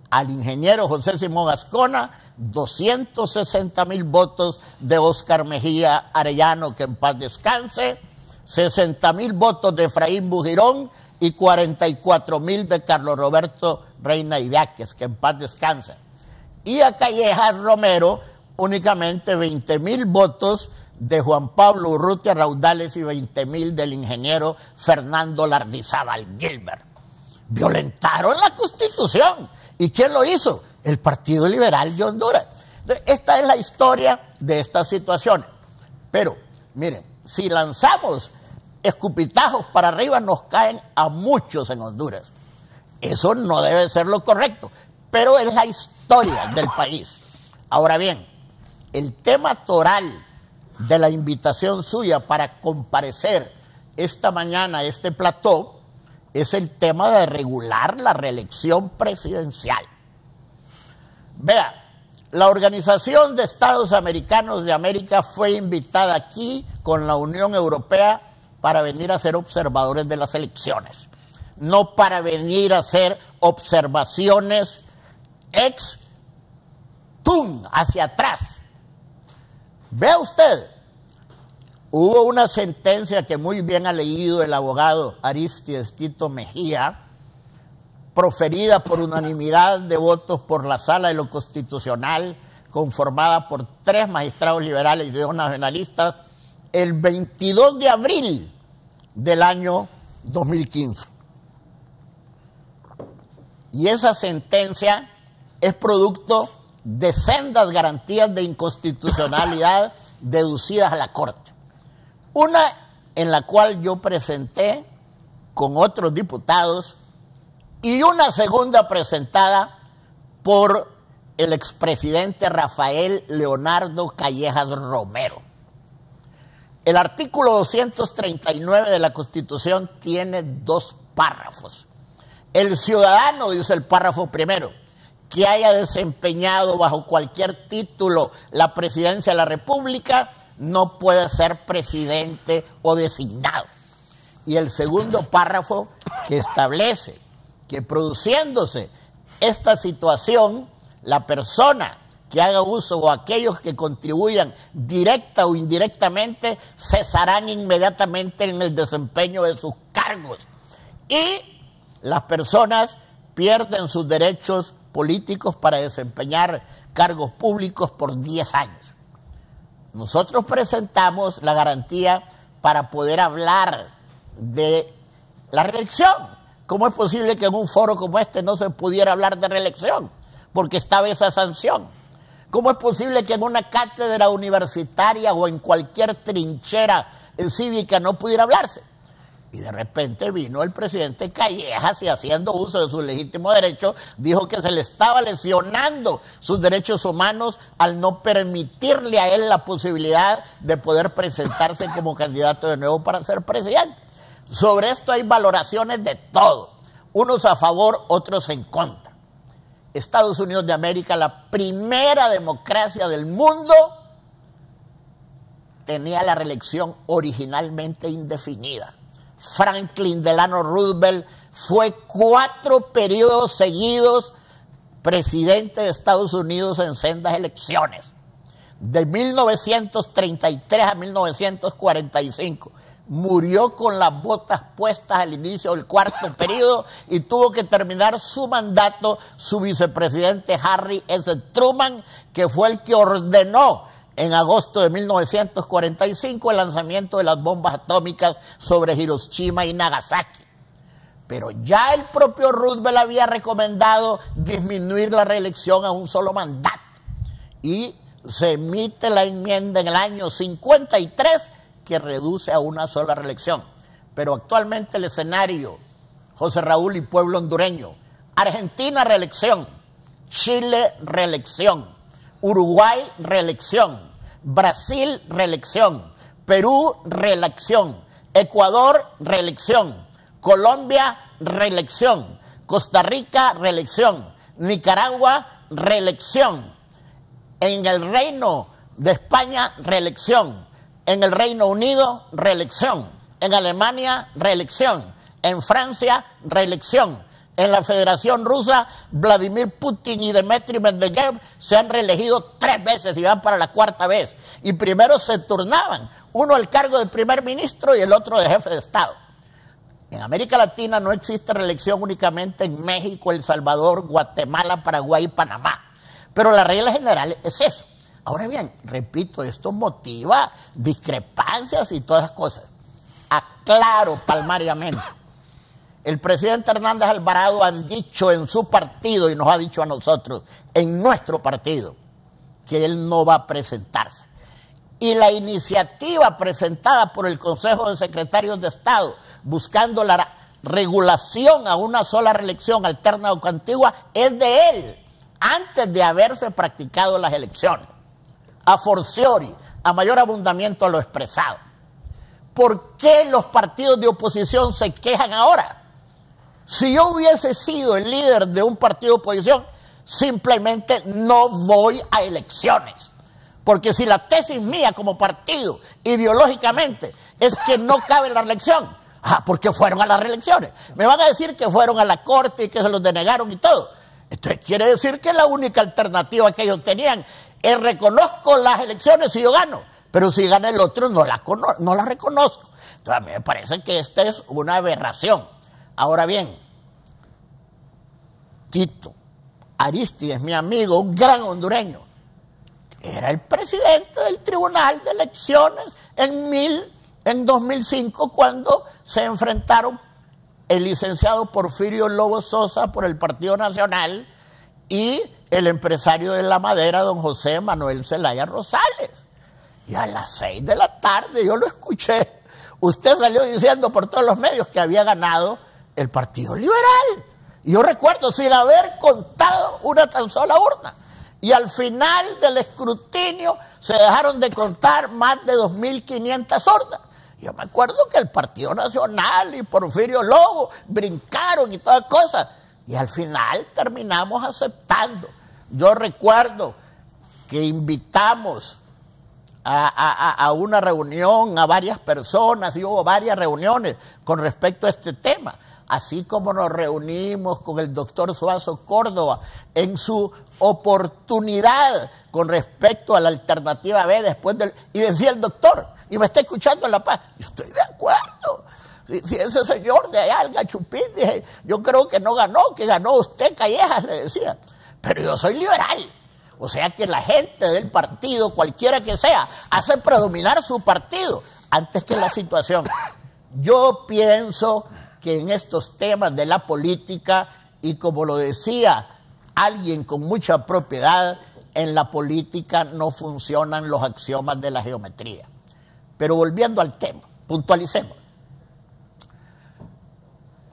al ingeniero José Simón Ascona 260,000 votos de Óscar Mejía Arellano, que en paz descanse, 60,000 votos de Efraín Bujirón y 44,000 de Carlos Roberto Reina Idiáquez, que en paz descanse. Y a Callejas Romero únicamente 20,000 votos de Juan Pablo Urrutia Raudales y 20,000 del ingeniero Fernando Lardizábal Gilbert. Violentaron la Constitución. ¿Y quién lo hizo? El Partido Liberal de Honduras. Esta es la historia de estas situaciones. Pero, miren, si lanzamos escupitajos para arriba, nos caen a muchos en Honduras. Eso no debe ser lo correcto, pero es la historia del país. Ahora bien, el tema toral de la invitación suya para comparecer esta mañana a este plató es el tema de regular la reelección presidencial. Vea, la Organización de Estados Americanos de América fue invitada aquí con la Unión Europea para venir a ser observadores de las elecciones, no para venir a hacer observaciones ex tum, hacia atrás. Vea usted, hubo una sentencia que muy bien ha leído el abogado Aristides Tito Mejía, proferida por unanimidad de votos por la Sala de lo Constitucional, conformada por 3 magistrados liberales y 2 nacionalistas, el 22 de abril del año 2015. Y esa sentencia es producto de sendas garantías de inconstitucionalidad deducidas a la Corte. Una en la cual yo presenté con otros diputados y una segunda presentada por el expresidente Rafael Leonardo Callejas Romero. El artículo 239 de la Constitución tiene 2 párrafos. El ciudadano, dice el párrafo primero, que haya desempeñado bajo cualquier título la presidencia de la República no puede ser presidente o designado. Y el segundo párrafo que establece que produciéndose esta situación, la persona que haga uso o aquellos que contribuyan directa o indirectamente cesarán inmediatamente en el desempeño de sus cargos. Y las personas pierden sus derechos políticos para desempeñar cargos públicos por 10 años. Nosotros presentamos la garantía para poder hablar de la reelección. ¿Cómo es posible que en un foro como este no se pudiera hablar de reelección? Porque estaba esa sanción. ¿Cómo es posible que en una cátedra universitaria o en cualquier trinchera cívica no pudiera hablarse? Y de repente vino el presidente Callejas y, haciendo uso de su legítimo derecho, dijo que se le estaba lesionando sus derechos humanos al no permitirle a él la posibilidad de poder presentarse como candidato de nuevo para ser presidente. Sobre esto hay valoraciones de todo, unos a favor, otros en contra. Estados Unidos de América, la primera democracia del mundo, tenía la reelección originalmente indefinida. Franklin Delano Roosevelt fue 4 periodos seguidos presidente de Estados Unidos en sendas elecciones, de 1933 a 1945. Murió con las botas puestas al inicio del 4º periodo y tuvo que terminar su mandato su vicepresidente Harry S. Truman, que fue el que ordenó en agosto de 1945 el lanzamiento de las bombas atómicas sobre Hiroshima y Nagasaki. Pero ya el propio Roosevelt había recomendado disminuir la reelección a un solo mandato. Y se emite la enmienda en el año 53 que reduce a una sola reelección. Pero actualmente el escenario, José Raúl y pueblo hondureño: Argentina, reelección; Chile, reelección; Uruguay, reelección; Brasil, reelección; Perú, reelección; Ecuador, reelección; Colombia, reelección; Costa Rica, reelección; Nicaragua, reelección; en el Reino de España, reelección; en el Reino Unido, reelección; en Alemania, reelección; en Francia, reelección; en la Federación Rusa, Vladimir Putin y Dmitry Medvedev se han reelegido 3 veces y van para la 4ª vez. Y primero se turnaban, uno al cargo de primer ministro y el otro de jefe de Estado. En América Latina no existe reelección, únicamente en México, El Salvador, Guatemala, Paraguay y Panamá. Pero la regla general es eso. Ahora bien, repito, esto motiva discrepancias y todas esas cosas. Aclaro palmariamente. El presidente Hernández Alvarado ha dicho en su partido, y nos ha dicho a nosotros, en nuestro partido, que él no va a presentarse. Y la iniciativa presentada por el Consejo de Secretarios de Estado, buscando la regulación a una sola reelección alterna o contigua, es de él, antes de haberse practicado las elecciones. A forciori, a mayor abundamiento a lo expresado. ¿Por qué los partidos de oposición se quejan ahora? Si yo hubiese sido el líder de un partido de oposición, simplemente no voy a elecciones. Porque si la tesis mía como partido, ideológicamente, es que no cabe la reelección, ¿por qué fueron a las reelecciones? Me van a decir que fueron a la corte y que se los denegaron y todo. Entonces quiere decir que la única alternativa que ellos tenían es: reconozco las elecciones si yo gano, pero si gana el otro no la reconozco. Entonces a mí me parece que esta es una aberración. Ahora bien, Tito Aristides, mi amigo, un gran hondureño, era el presidente del Tribunal de Elecciones en 2005, cuando se enfrentaron el licenciado Porfirio Lobo Sosa por el Partido Nacional y el empresario de la madera, don José Manuel Zelaya Rosales. Y a las 6 de la tarde, yo lo escuché, usted salió diciendo por todos los medios que había ganado el Partido Liberal. Y yo recuerdo, sin haber contado una tan sola urna. Y al final del escrutinio se dejaron de contar más de 2.500 urnas. Yo me acuerdo que el Partido Nacional y Porfirio Lobo brincaron y todas cosas. Y al final terminamos aceptando. Yo recuerdo que invitamos a una reunión a varias personas, y hubo varias reuniones con respecto a este tema. Así como nos reunimos con el doctor Suazo Córdoba en su oportunidad con respecto a la alternativa B después del... Y decía el doctor, y me está escuchando en La Paz, yo estoy de acuerdo. Si ese señor de allá, el Gachupín, dije, yo creo que no ganó, que ganó usted, Callejas, le decía. Pero yo soy liberal. O sea que la gente del partido, cualquiera que sea, hace predominar su partido antes que la situación. Yo pienso que en estos temas de la política, y como lo decía alguien con mucha propiedad, en la política no funcionan los axiomas de la geometría. Pero volviendo al tema, puntualicemos.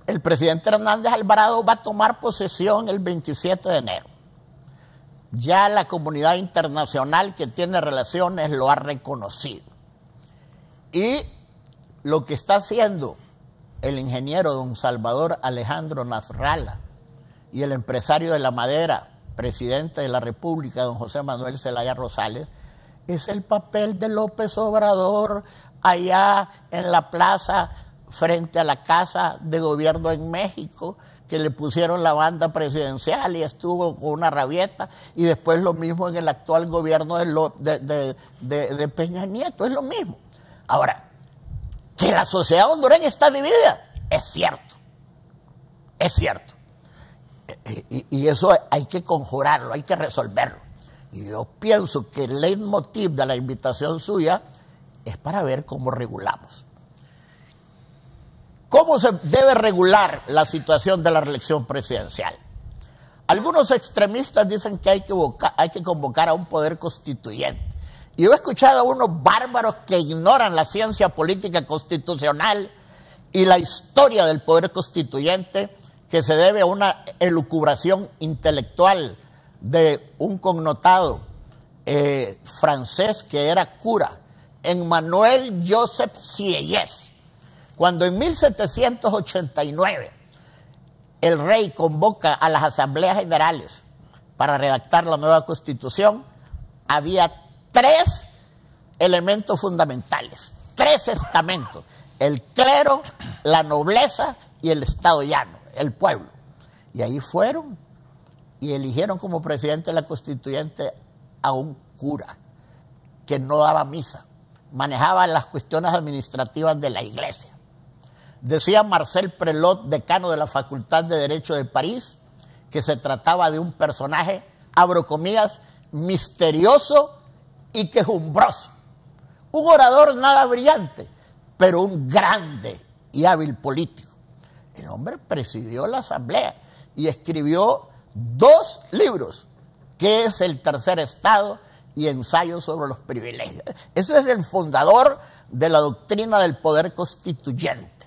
El presidente Hernández Alvarado va a tomar posesión el 27 de enero. Ya la comunidad internacional que tiene relaciones lo ha reconocido. Y lo que está haciendo el ingeniero don Salvador Alejandro Nasralla y el empresario de la madera, presidente de la República, don José Manuel Zelaya Rosales, es el papel de López Obrador allá en la plaza frente a la Casa de Gobierno en México, que le pusieron la banda presidencial y estuvo con una rabieta, y después lo mismo en el actual gobierno de Peña Nieto, es lo mismo. Ahora, que la sociedad hondureña está dividida, es cierto, es cierto. Y eso hay que conjurarlo, hay que resolverlo. Y yo pienso que el leitmotiv de la invitación suya es para ver cómo regulamos. ¿Cómo se debe regular la situación de la reelección presidencial? Algunos extremistas dicen que hay que convocar a un poder constituyente. Y yo he escuchado a unos bárbaros que ignoran la ciencia política constitucional y la historia del poder constituyente, que se debe a una elucubración intelectual de un connotado francés que era cura, Emmanuel Joseph Sieyès. Cuando en 1789 el rey convoca a las asambleas generales para redactar la nueva constitución, había 3 elementos fundamentales, 3 estamentos: el clero, la nobleza y el estado llano, el pueblo. Y ahí fueron y eligieron como presidente de la constituyente a un cura que no daba misa, manejaba las cuestiones administrativas de la iglesia. Decía Marcel Prelot, decano de la Facultad de Derecho de París, que se trataba de un personaje, abro comillas, misterioso y quejumbroso. Un orador nada brillante, pero un grande y hábil político. El hombre presidió la asamblea y escribió 2 libros, que es El Tercer Estado y Ensayo sobre los Privilegios. Ese es el fundador de la doctrina del poder constituyente.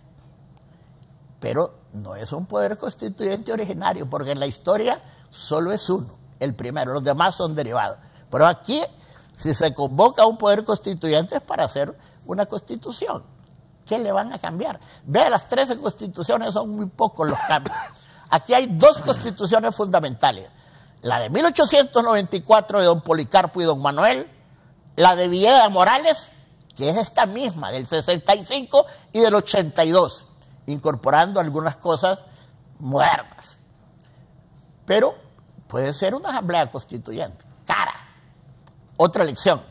Pero no es un poder constituyente originario, porque en la historia solo es uno, el primero, los demás son derivados. Pero aquí, si se convoca a un poder constituyente, es para hacer una constitución. ¿Qué le van a cambiar? Vea, las 13 constituciones son muy pocos los cambios. Aquí hay 2 constituciones fundamentales: la de 1894 de don Policarpo y don Manuel, la de Villeda Morales, que es esta misma, del 65 y del 82, incorporando algunas cosas modernas. Pero puede ser una asamblea constituyente, cara, otra elección.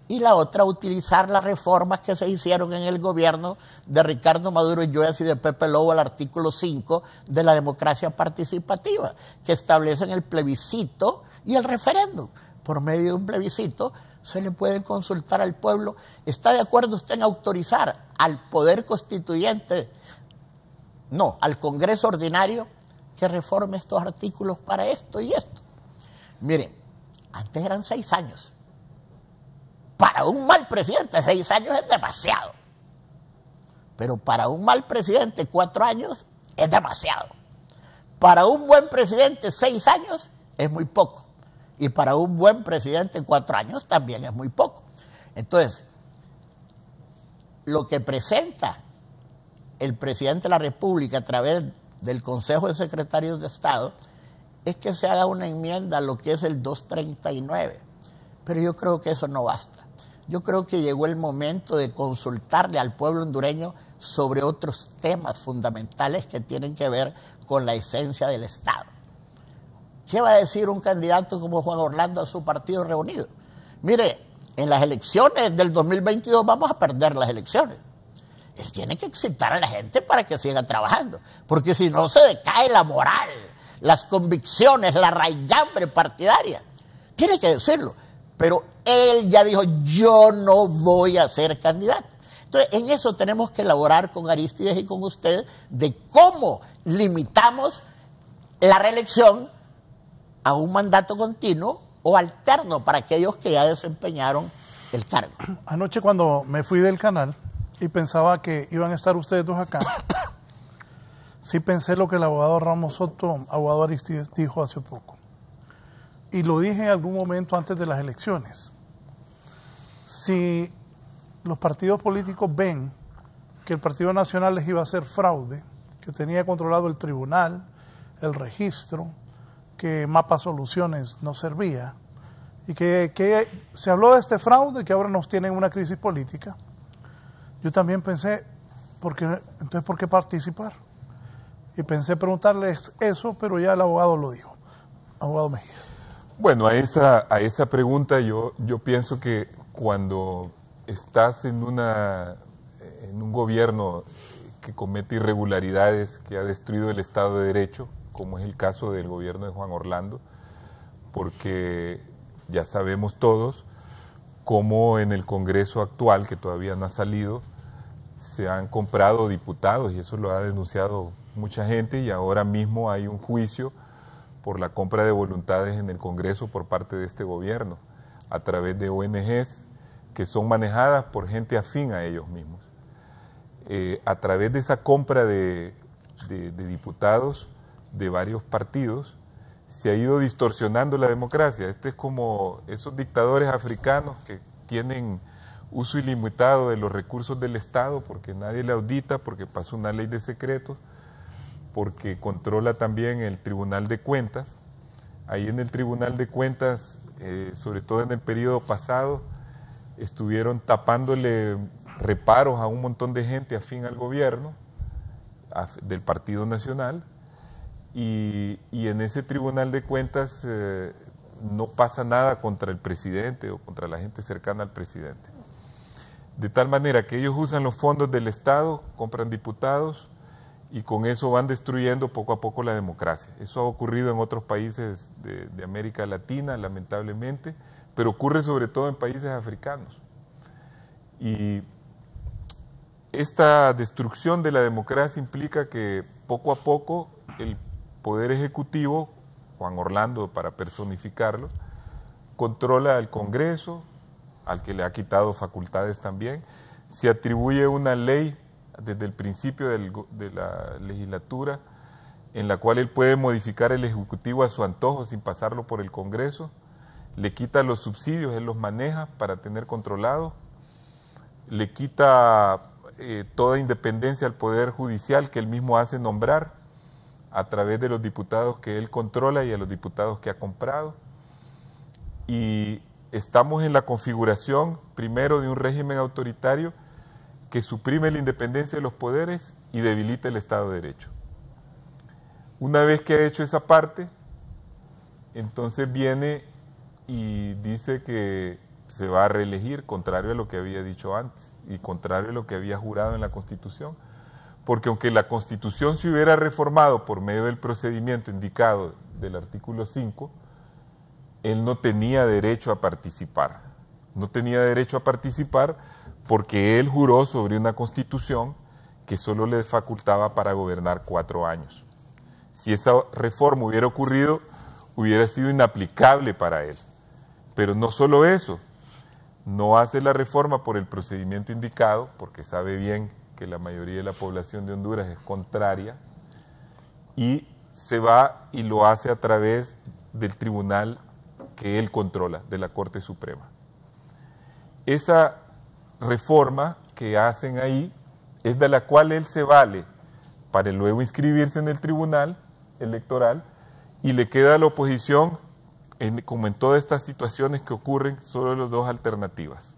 Y la otra, utilizar las reformas que se hicieron en el gobierno de Ricardo Maduro Illues y de Pepe Lobo al artículo 5 de la democracia participativa, que establecen el plebiscito y el referéndum. Por medio de un plebiscito se le puede consultar al pueblo: ¿está de acuerdo usted en autorizar al poder constituyente, no, al Congreso ordinario, que reforme estos artículos para esto y esto? Miren, antes eran 6 años. Para un mal presidente 6 años es demasiado. Pero para un mal presidente 4 años es demasiado. Para un buen presidente 6 años es muy poco. Y para un buen presidente 4 años también es muy poco. Entonces, lo que presenta el presidente de la República a través del Consejo de Secretarios de Estado es que se haga una enmienda a lo que es el 239. Pero yo creo que eso no basta. Yo creo que llegó el momento de consultarle al pueblo hondureño sobre otros temas fundamentales que tienen que ver con la esencia del Estado. ¿Qué va a decir un candidato como Juan Orlando a su partido reunido? Mire, en las elecciones del 2022 vamos a perder las elecciones. Él tiene que excitar a la gente para que siga trabajando, porque si no se decae la moral, las convicciones, la raigambre partidaria. Tiene que decirlo. Pero él ya dijo: yo no voy a ser candidato. Entonces, en eso tenemos que elaborar con Arístides y con ustedes de cómo limitamos la reelección a un mandato continuo o alterno para aquellos que ya desempeñaron el cargo. Anoche cuando me fui del canal y pensaba que iban a estar ustedes dos acá, sí pensé lo que el abogado Ramos Soto, abogado Arístides, dijo hace poco. Y lo dije en algún momento antes de las elecciones. Si los partidos políticos ven que el Partido Nacional les iba a hacer fraude, que tenía controlado el tribunal, el registro, que Mapa Soluciones no servía, y que se habló de este fraude, que ahora nos tienen una crisis política, yo también pensé, entonces ¿por qué participar? Y pensé preguntarles eso, pero ya el abogado lo dijo. Abogado Mejía. Bueno, a esa pregunta yo pienso que cuando estás en un gobierno que comete irregularidades, que ha destruido el Estado de Derecho, como es el caso del gobierno de Juan Orlando, porque ya sabemos todos cómo en el Congreso actual, que todavía no ha salido, se han comprado diputados, y eso lo ha denunciado mucha gente, y ahora mismo hay un juicio por la compra de voluntades en el Congreso por parte de este gobierno, a través de ONGs que son manejadas por gente afín a ellos mismos. A través de esa compra de diputados de varios partidos, se ha ido distorsionando la democracia. Este es como esos dictadores africanos que tienen uso ilimitado de los recursos del Estado porque nadie le audita, porque pasó una ley de secretos, porque controla también el Tribunal de Cuentas. Ahí en el Tribunal de Cuentas, sobre todo en el periodo pasado, estuvieron tapándole reparos a un montón de gente afín al gobierno del Partido Nacional, y en ese Tribunal de Cuentas no pasa nada contra el presidente o contra la gente cercana al presidente. De tal manera que ellos usan los fondos del Estado, compran diputados, y con eso van destruyendo poco a poco la democracia. Eso ha ocurrido en otros países de América Latina, lamentablemente, pero ocurre sobre todo en países africanos. Y esta destrucción de la democracia implica que poco a poco el Poder Ejecutivo, Juan Orlando para personificarlo, controla al Congreso, al que le ha quitado facultades también, se atribuye una ley desde el principio de la legislatura en la cual él puede modificar el Ejecutivo a su antojo sin pasarlo por el Congreso, le quita los subsidios, él los maneja para tener controlado, le quita toda independencia al Poder Judicial que él mismo hace nombrar a través de los diputados que él controla y a los diputados que ha comprado. Y estamos en la configuración primero de un régimen autoritario que suprime la independencia de los poderes y debilita el Estado de Derecho. Una vez que ha hecho esa parte, entonces viene y dice que se va a reelegir, contrario a lo que había dicho antes y contrario a lo que había jurado en la Constitución. Porque aunque la Constitución se hubiera reformado por medio del procedimiento indicado del artículo 5, él no tenía derecho a participar. No tenía derecho a participar porque él juró sobre una Constitución que solo le facultaba para gobernar 4 años. Si esa reforma hubiera ocurrido, hubiera sido inaplicable para él. Pero no solo eso, no hace la reforma por el procedimiento indicado, porque sabe bien que la mayoría de la población de Honduras es contraria, y se va y lo hace a través del tribunal que él controla, de la Corte Suprema. Esa reforma que hacen ahí es de la cual él se vale para luego inscribirse en el tribunal electoral, y le queda a la oposición, como en todas estas situaciones que ocurren, solo las dos alternativas.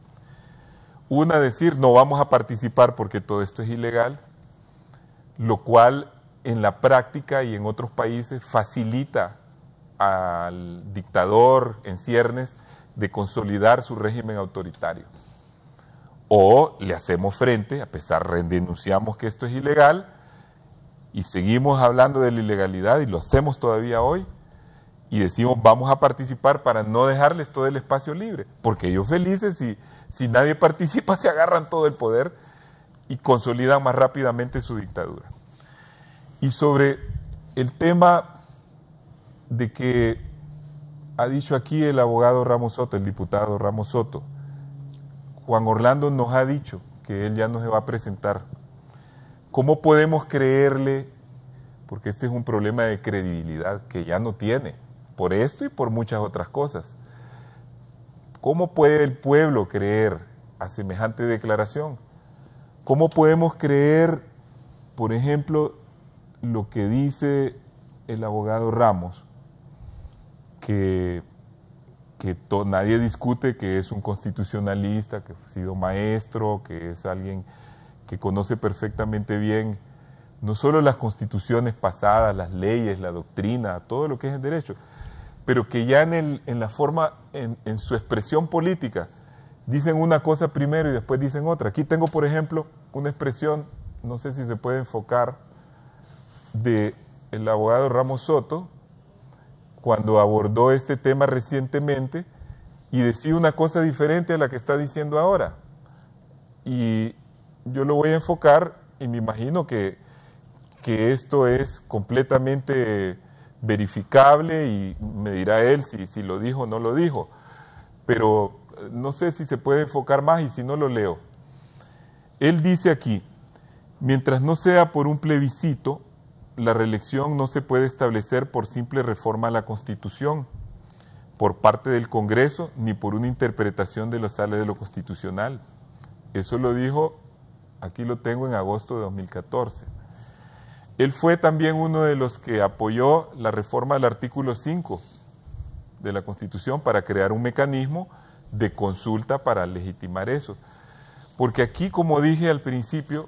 Una, decir no vamos a participar porque todo esto es ilegal, lo cual en la práctica y en otros países facilita al dictador en ciernes de consolidar su régimen autoritario. O le hacemos frente, a pesar de denunciamos que esto es ilegal, y seguimos hablando de la ilegalidad y lo hacemos todavía hoy, y decimos vamos a participar para no dejarles todo el espacio libre, porque ellos felices, si nadie participa se agarran todo el poder, y consolidan más rápidamente su dictadura. Y sobre el tema de que ha dicho aquí el abogado Ramos Soto, el diputado Ramos Soto, Juan Orlando nos ha dicho que él ya no se va a presentar. ¿Cómo podemos creerle? Porque este es un problema de credibilidad que ya no tiene, por esto y por muchas otras cosas. ¿Cómo puede el pueblo creer a semejante declaración? ¿Cómo podemos creer, por ejemplo, lo que dice el abogado Ramos, que nadie discute que es un constitucionalista, que ha sido maestro, que es alguien que conoce perfectamente bien no solo las constituciones pasadas, las leyes, la doctrina, todo lo que es el derecho, pero que ya en la forma, en su expresión política, dicen una cosa primero y después dicen otra. Aquí tengo, por ejemplo, una expresión, no sé si se puede enfocar, del abogado Ramos Soto, cuando abordó este tema recientemente, y decía una cosa diferente a la que está diciendo ahora. Y yo lo voy a enfocar, y me imagino que esto es completamente verificable, y me dirá él si lo dijo o no lo dijo, pero no sé si se puede enfocar más, y si no lo leo. Él dice aquí: mientras no sea por un plebiscito, la reelección no se puede establecer por simple reforma a la Constitución, por parte del Congreso, ni por una interpretación de los sales de lo constitucional. Eso lo dijo, aquí lo tengo, en agosto de 2014. Él fue también uno de los que apoyó la reforma del artículo 5 de la Constitución para crear un mecanismo de consulta para legitimar eso. Porque aquí, como dije al principio,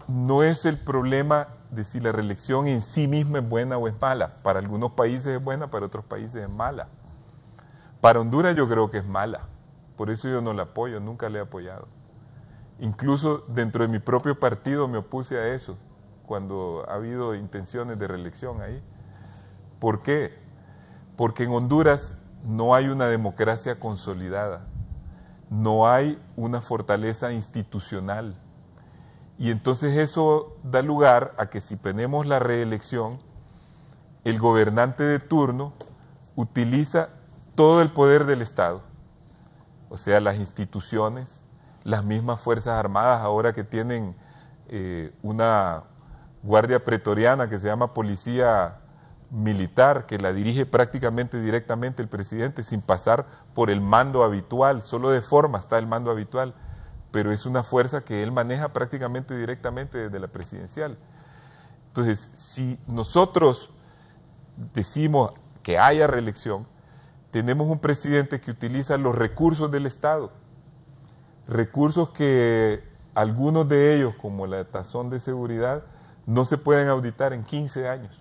no es el problema de si la reelección en sí misma es buena o es mala. Para algunos países es buena, para otros países es mala. Para Honduras yo creo que es mala. Por eso yo no la apoyo, nunca la he apoyado. Incluso dentro de mi propio partido me opuse a eso, cuando ha habido intenciones de reelección ahí. ¿Por qué? Porque en Honduras no hay una democracia consolidada, no hay una fortaleza institucional. Y entonces eso da lugar a que si tenemos la reelección, el gobernante de turno utiliza todo el poder del Estado, o sea, las instituciones, las mismas Fuerzas Armadas, ahora que tienen una guardia pretoriana que se llama Policía Militar, que la dirige prácticamente directamente el presidente sin pasar por el mando habitual, solo de forma está el mando habitual, pero es una fuerza que él maneja prácticamente directamente desde la presidencial. Entonces, si nosotros decimos que haya reelección, tenemos un presidente que utiliza los recursos del Estado, recursos que algunos de ellos, como la tazón de seguridad, no se pueden auditar en 15 años.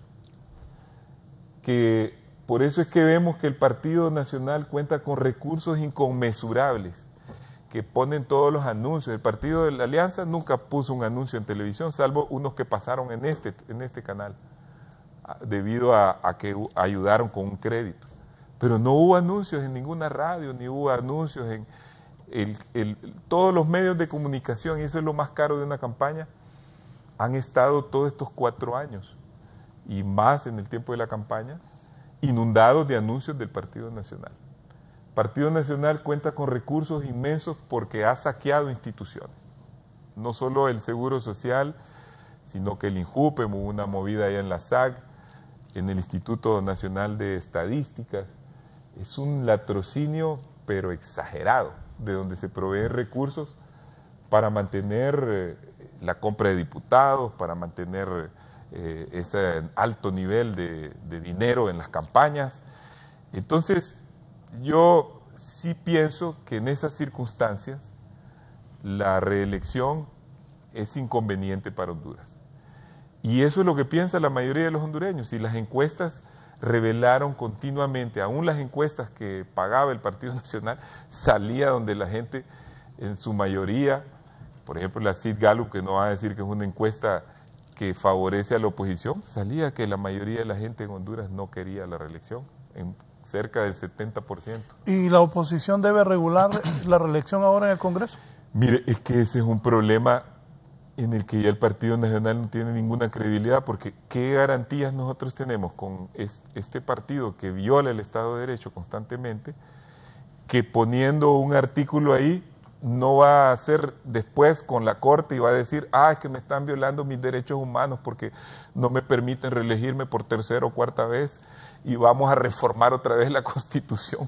Que por eso es que vemos que el Partido Nacional cuenta con recursos inconmensurables, que ponen todos los anuncios. El Partido de la Alianza nunca puso un anuncio en televisión, salvo unos que pasaron en este canal, debido a que ayudaron con un crédito. Pero no hubo anuncios en ninguna radio, ni hubo anuncios en todos los medios de comunicación, y eso es lo más caro de una campaña. Han estado todos estos 4 años y más en el tiempo de la campaña inundados de anuncios del Partido Nacional. El Partido Nacional cuenta con recursos inmensos porque ha saqueado instituciones, no solo el Seguro Social, sino que el INJUPE, hubo una movida allá en la SAC, en el Instituto Nacional de Estadísticas. Es un latrocinio, pero exagerado, de donde se proveen recursos para mantener la compra de diputados, para mantener ese alto nivel de dinero en las campañas. Entonces, yo sí pienso que en esas circunstancias la reelección es inconveniente para Honduras. Y eso es lo que piensa la mayoría de los hondureños. Y las encuestas revelaron continuamente, aún las encuestas que pagaba el Partido Nacional, salía donde la gente, en su mayoría, por ejemplo la Sid Gallup, que no va a decir que es una encuesta que favorece a la oposición, salía que la mayoría de la gente en Honduras no quería la reelección, en cerca del 70%. ¿Y la oposición debe regular la reelección ahora en el Congreso? Mire, es que ese es un problema en el que ya el Partido Nacional no tiene ninguna credibilidad, porque ¿qué garantías nosotros tenemos con este partido que viola el Estado de Derecho constantemente, que poniendo un artículo ahí no va a hacer después con la Corte y va a decir, es que me están violando mis derechos humanos porque no me permiten reelegirme por tercera o cuarta vez y vamos a reformar otra vez la Constitución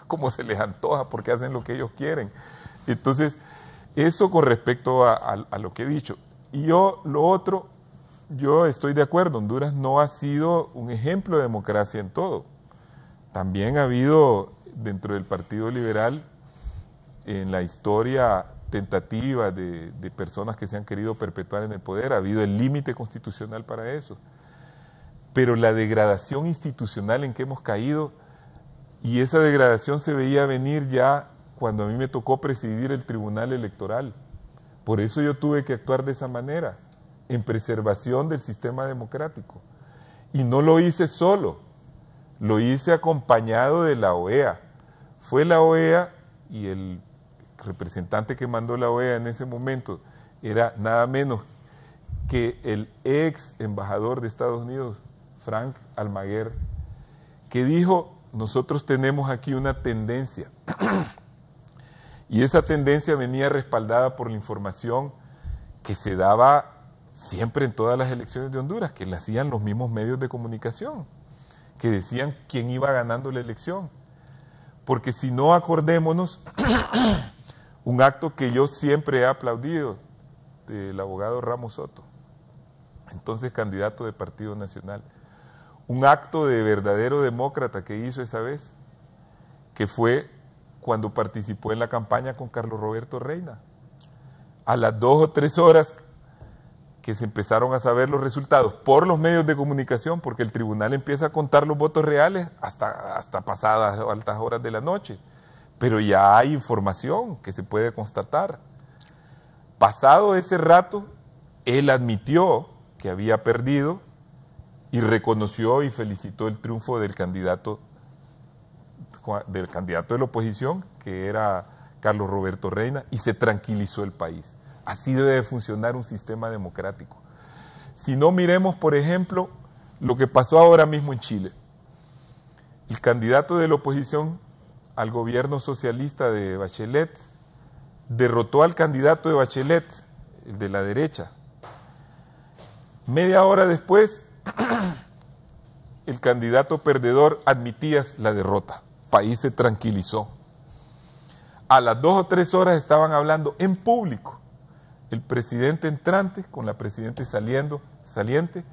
como se les antoja porque hacen lo que ellos quieren? Entonces, eso con respecto a lo que he dicho. Y lo otro, yo estoy de acuerdo, Honduras no ha sido un ejemplo de democracia en todo. También ha habido dentro del Partido Liberal en la historia tentativa de personas que se han querido perpetuar en el poder, ha habido el límite constitucional para eso. Pero la degradación institucional en que hemos caído, y esa degradación se veía venir ya cuando a mí me tocó presidir el Tribunal Electoral. Por eso yo tuve que actuar de esa manera, en preservación del sistema democrático. Y no lo hice solo, lo hice acompañado de la OEA. Fue la OEA y el representante que mandó la OEA en ese momento era nada menos que el ex embajador de Estados Unidos, Frank Almaguer, que dijo, nosotros tenemos aquí una tendencia, y esa tendencia venía respaldada por la información que se daba siempre en todas las elecciones de Honduras, que la hacían los mismos medios de comunicación, que decían quién iba ganando la elección. Porque si no, acordémonos, un acto que yo siempre he aplaudido del abogado Ramos Soto, entonces candidato de Partido Nacional, un acto de verdadero demócrata que hizo esa vez, que fue cuando participó en la campaña con Carlos Roberto Reina. A las 2 o 3 horas que se empezaron a saber los resultados por los medios de comunicación, porque el tribunal empieza a contar los votos reales hasta pasadas altas horas de la noche, pero ya hay información que se puede constatar. Pasado ese rato, él admitió que había perdido y reconoció y felicitó el triunfo del candidato de la oposición, que era Carlos Roberto Reina, y se tranquilizó el país. Así debe funcionar un sistema democrático. Si no, miremos, por ejemplo, lo que pasó ahora mismo en Chile. El candidato de la oposición al gobierno socialista de Bachelet derrotó al candidato de Bachelet, el de la derecha. Media hora después, el candidato perdedor admitía la derrota. El país se tranquilizó. A las 2 o 3 horas estaban hablando en público el presidente entrante con la presidenta saliente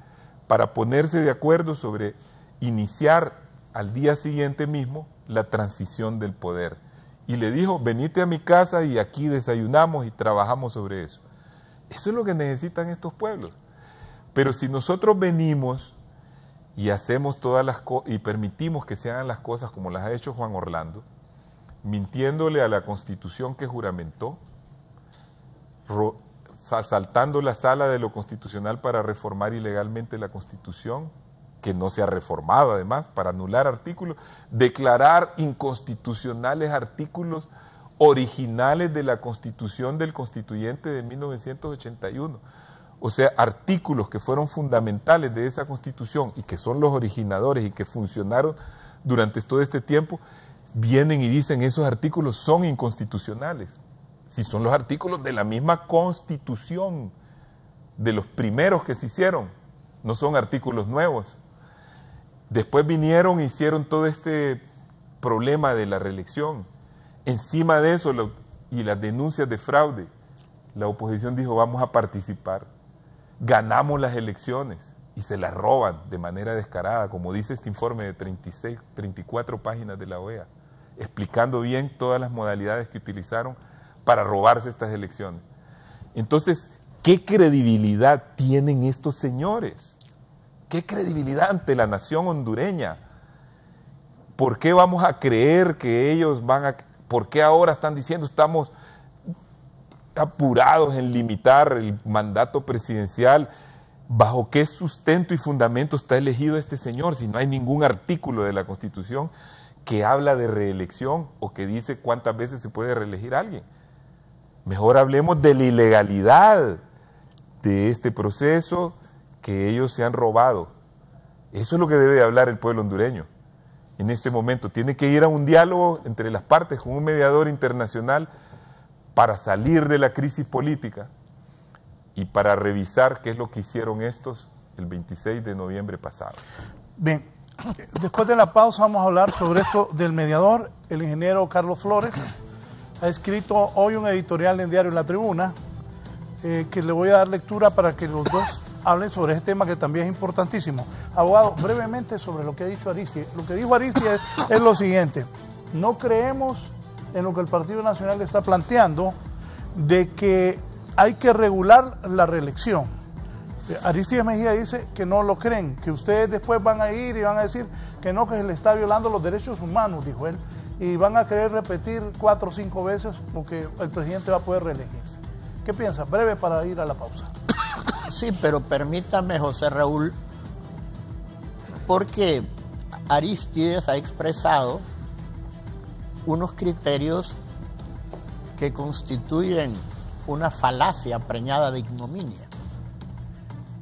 para ponerse de acuerdo sobre iniciar al día siguiente mismo la transición del poder. Y le dijo, venite a mi casa y aquí desayunamos y trabajamos sobre eso. Eso es lo que necesitan estos pueblos. Pero si nosotros venimos y hacemos todas las cosas y permitimos que se hagan las cosas como las ha hecho Juan Orlando, mintiéndole a la Constitución que juramentó, saltando la sala de lo constitucional para reformar ilegalmente la Constitución, que no se ha reformado además, para anular artículos, declarar inconstitucionales artículos originales de la Constitución del Constituyente de 1981. O sea, artículos que fueron fundamentales de esa Constitución y que son los originadores y que funcionaron durante todo este tiempo, vienen y dicen esos artículos son inconstitucionales. Si son los artículos de la misma Constitución, de los primeros que se hicieron, no son artículos nuevos. Después vinieron e hicieron todo este problema de la reelección. Encima de eso y las denuncias de fraude, la oposición dijo vamos a participar. Ganamos las elecciones y se las roban de manera descarada, como dice este informe de 34 páginas de la OEA, explicando bien todas las modalidades que utilizaron para robarse estas elecciones. Entonces, ¿qué credibilidad tienen estos señores? ¿Qué credibilidad ante la nación hondureña? ¿Por qué vamos a creer que ellos por qué ahora están diciendo estamos apurados en limitar el mandato presidencial? ¿Bajo qué sustento y fundamento está elegido este señor si no hay ningún artículo de la Constitución que habla de reelección o que dice cuántas veces se puede reelegir a alguien? Mejor hablemos de la ilegalidad de este proceso que ellos se han robado. Eso es lo que debe hablar el pueblo hondureño en este momento. Tiene que ir a un diálogo entre las partes con un mediador internacional para salir de la crisis política y para revisar qué es lo que hicieron estos el 26 de noviembre pasado. Bien, después de la pausa vamos a hablar sobre esto del mediador. El ingeniero Carlos Flores ha escrito hoy un editorial en Diario La Tribuna que le voy a dar lectura para que los dos hablen sobre este tema que también es importantísimo. Abogado, brevemente sobre lo que ha dicho Aristide. Lo que dijo Aristide es lo siguiente: no creemos en lo que el Partido Nacional está planteando de que hay que regular la reelección. Aristide Mejía dice que no lo creen, que ustedes después van a ir y van a decir que no, que se le está violando los derechos humanos, dijo él, y van a querer repetir 4 o 5 veces porque el presidente va a poder reelegirse. ¿Qué piensa? Breve para ir a la pausa. Sí, pero permítame, José Raúl, porque Aristides ha expresado unos criterios que constituyen una falacia preñada de ignominia.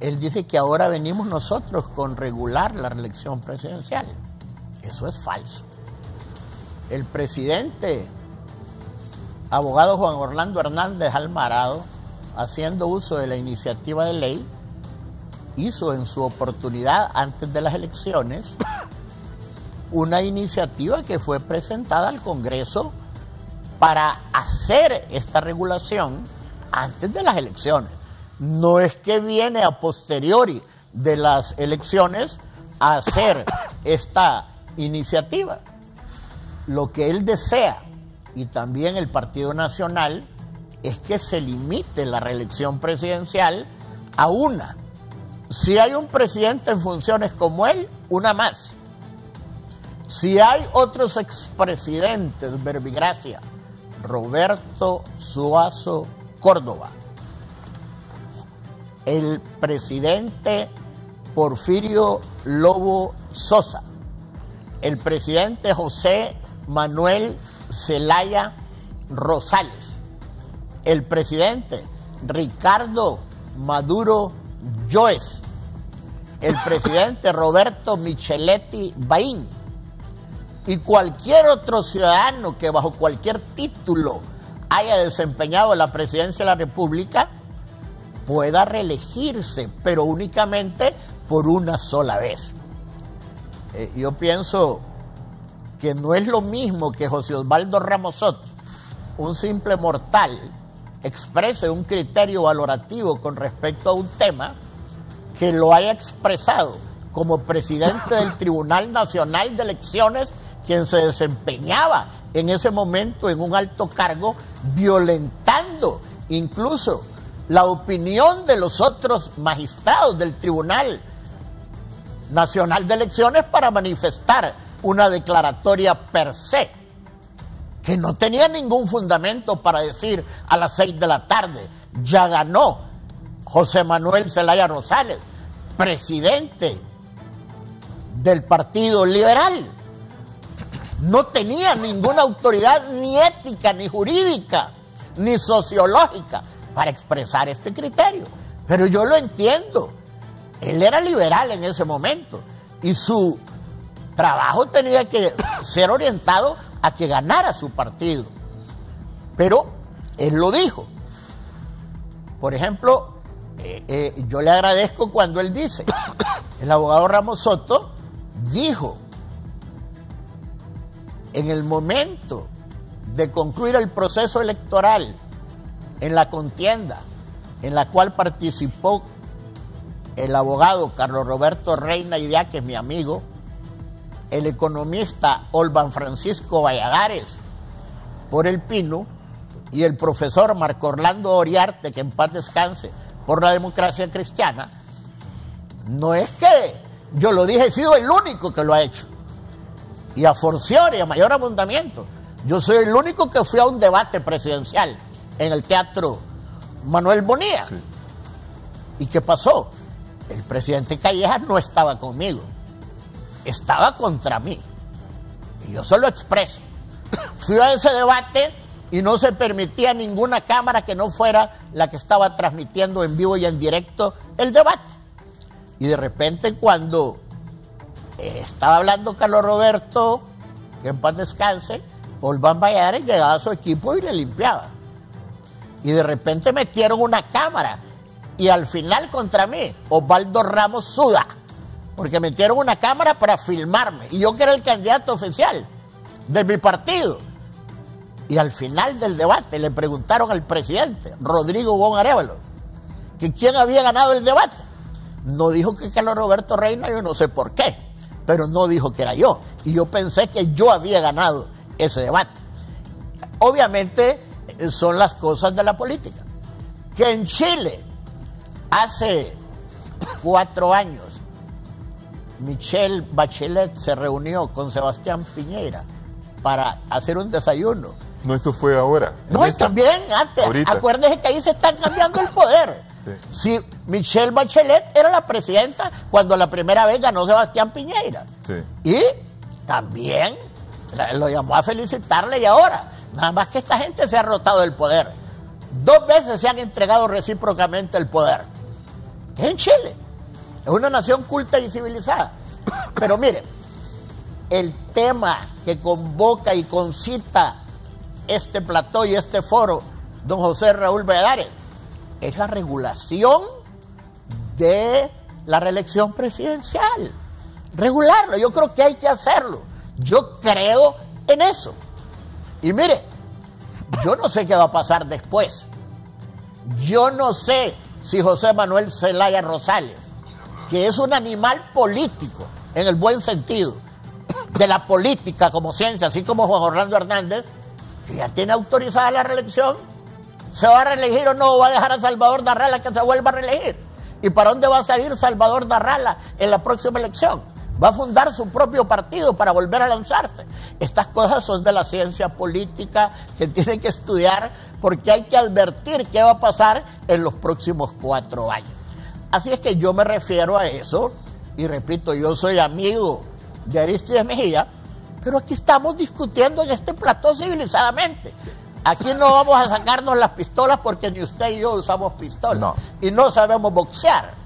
Él dice que ahora venimos nosotros con regular la reelección presidencial. Eso es falso. El presidente, abogado Juan Orlando Hernández Alvarado, haciendo uso de la iniciativa de ley, hizo en su oportunidad antes de las elecciones una iniciativa que fue presentada al Congreso para hacer esta regulación antes de las elecciones. No es que viene a posteriori de las elecciones a hacer esta iniciativa. Lo que él desea, y también el Partido Nacional, es que se limite la reelección presidencial a una. Si hay un presidente en funciones como él, una más. Si hay otros expresidentes, verbigracia, Roberto Suazo Córdoba, el presidente Porfirio Lobo Sosa, el presidente José Manuel Zelaya Rosales, el presidente Ricardo Maduro Yoes, el presidente Roberto Micheletti Baín y cualquier otro ciudadano que bajo cualquier título haya desempeñado la presidencia de la República pueda reelegirse, pero únicamente por una sola vez. Yo pienso que no es lo mismo que José Osvaldo Ramos Soto, un simple mortal, exprese un criterio valorativo con respecto a un tema que lo haya expresado como presidente del Tribunal Nacional de Elecciones, quien se desempeñaba en ese momento en un alto cargo, violentando incluso la opinión de los otros magistrados del Tribunal Nacional de Elecciones para manifestar una declaratoria per se, que no tenía ningún fundamento para decir a las 6 de la tarde, ya ganó José Manuel Zelaya Rosales, presidente del Partido Liberal. No tenía ninguna autoridad ni ética, ni jurídica, ni sociológica para expresar este criterio. Pero yo lo entiendo. Él era liberal en ese momento y su trabajo tenía que ser orientado a que ganara su partido. Pero él lo dijo. Por ejemplo, yo le agradezco cuando él dice, el abogado Ramos Soto dijo, en el momento de concluir el proceso electoral en la contienda en la cual participó el abogado Carlos Roberto Reina Idea, que es mi amigo, el economista Olvan Francisco Valladares por el Pino y el profesor Marco Orlando Oriarte, que en paz descanse, por la Democracia Cristiana. No es que yo lo dije, he sido el único que lo ha hecho. Y a forciore, a mayor abundamiento, yo soy el único que fui a un debate presidencial en el Teatro Manuel Bonilla. Sí. ¿Y qué pasó? El presidente Callejas no estaba conmigo, estaba contra mí. Y yo se lo expreso. Fui a ese debate y no se permitía ninguna cámara que no fuera la que estaba transmitiendo en vivo y en directo el debate. Y de repente cuando estaba hablando Carlos Roberto, que en paz descanse, Olván Valladares llegaba a su equipo y le limpiaba. Y de repente metieron una cámara y al final contra mí, Osvaldo Ramos suda, porque metieron una cámara para filmarme y yo que era el candidato oficial de mi partido. Y al final del debate le preguntaron al presidente, Rodrigo Bon Arévalo, que quién había ganado el debate. No dijo que Carlos Roberto Reina, yo no sé por qué, pero no dijo que era yo. Y yo pensé que yo había ganado ese debate. Obviamente son las cosas de la política. Que en Chile, hace 4 años, Michelle Bachelet se reunió con Sebastián Piñera para hacer un desayuno. No, eso fue ahora. No, y también antes. Ahorita. Acuérdese que ahí se está cambiando el poder. Sí. Si Michelle Bachelet era la presidenta cuando la primera vez ganó Sebastián Piñera. Sí. Y también lo llamó a felicitarle y ahora. Nada más que esta gente se ha rotado el poder. 2 veces se han entregado recíprocamente el poder. Es en Chile. Es una nación culta y civilizada. Pero miren, el tema que convoca y concita este plató y este foro, don José Raúl Valladares, es la regulación de la reelección presidencial. Regularlo, yo creo que hay que hacerlo. Yo creo en eso. Y mire, yo no sé qué va a pasar después. Yo no sé si José Manuel Zelaya Rosales, que es un animal político, en el buen sentido, de la política como ciencia, así como Juan Orlando Hernández, que ya tiene autorizada la reelección, ¿se va a reelegir o no? ¿Va a dejar a Salvador Darrala que se vuelva a reelegir? ¿Y para dónde va a salir Salvador Darrala en la próxima elección? ¿Va a fundar su propio partido para volver a lanzarse? Estas cosas son de la ciencia política que tienen que estudiar porque hay que advertir qué va a pasar en los próximos 4 años. Así es que yo me refiero a eso y repito, yo soy amigo de Arístides Mejía, pero aquí estamos discutiendo en este plató civilizadamente. Aquí no vamos a sacarnos las pistolas porque ni usted y yo usamos pistolas. No. Y no sabemos boxear.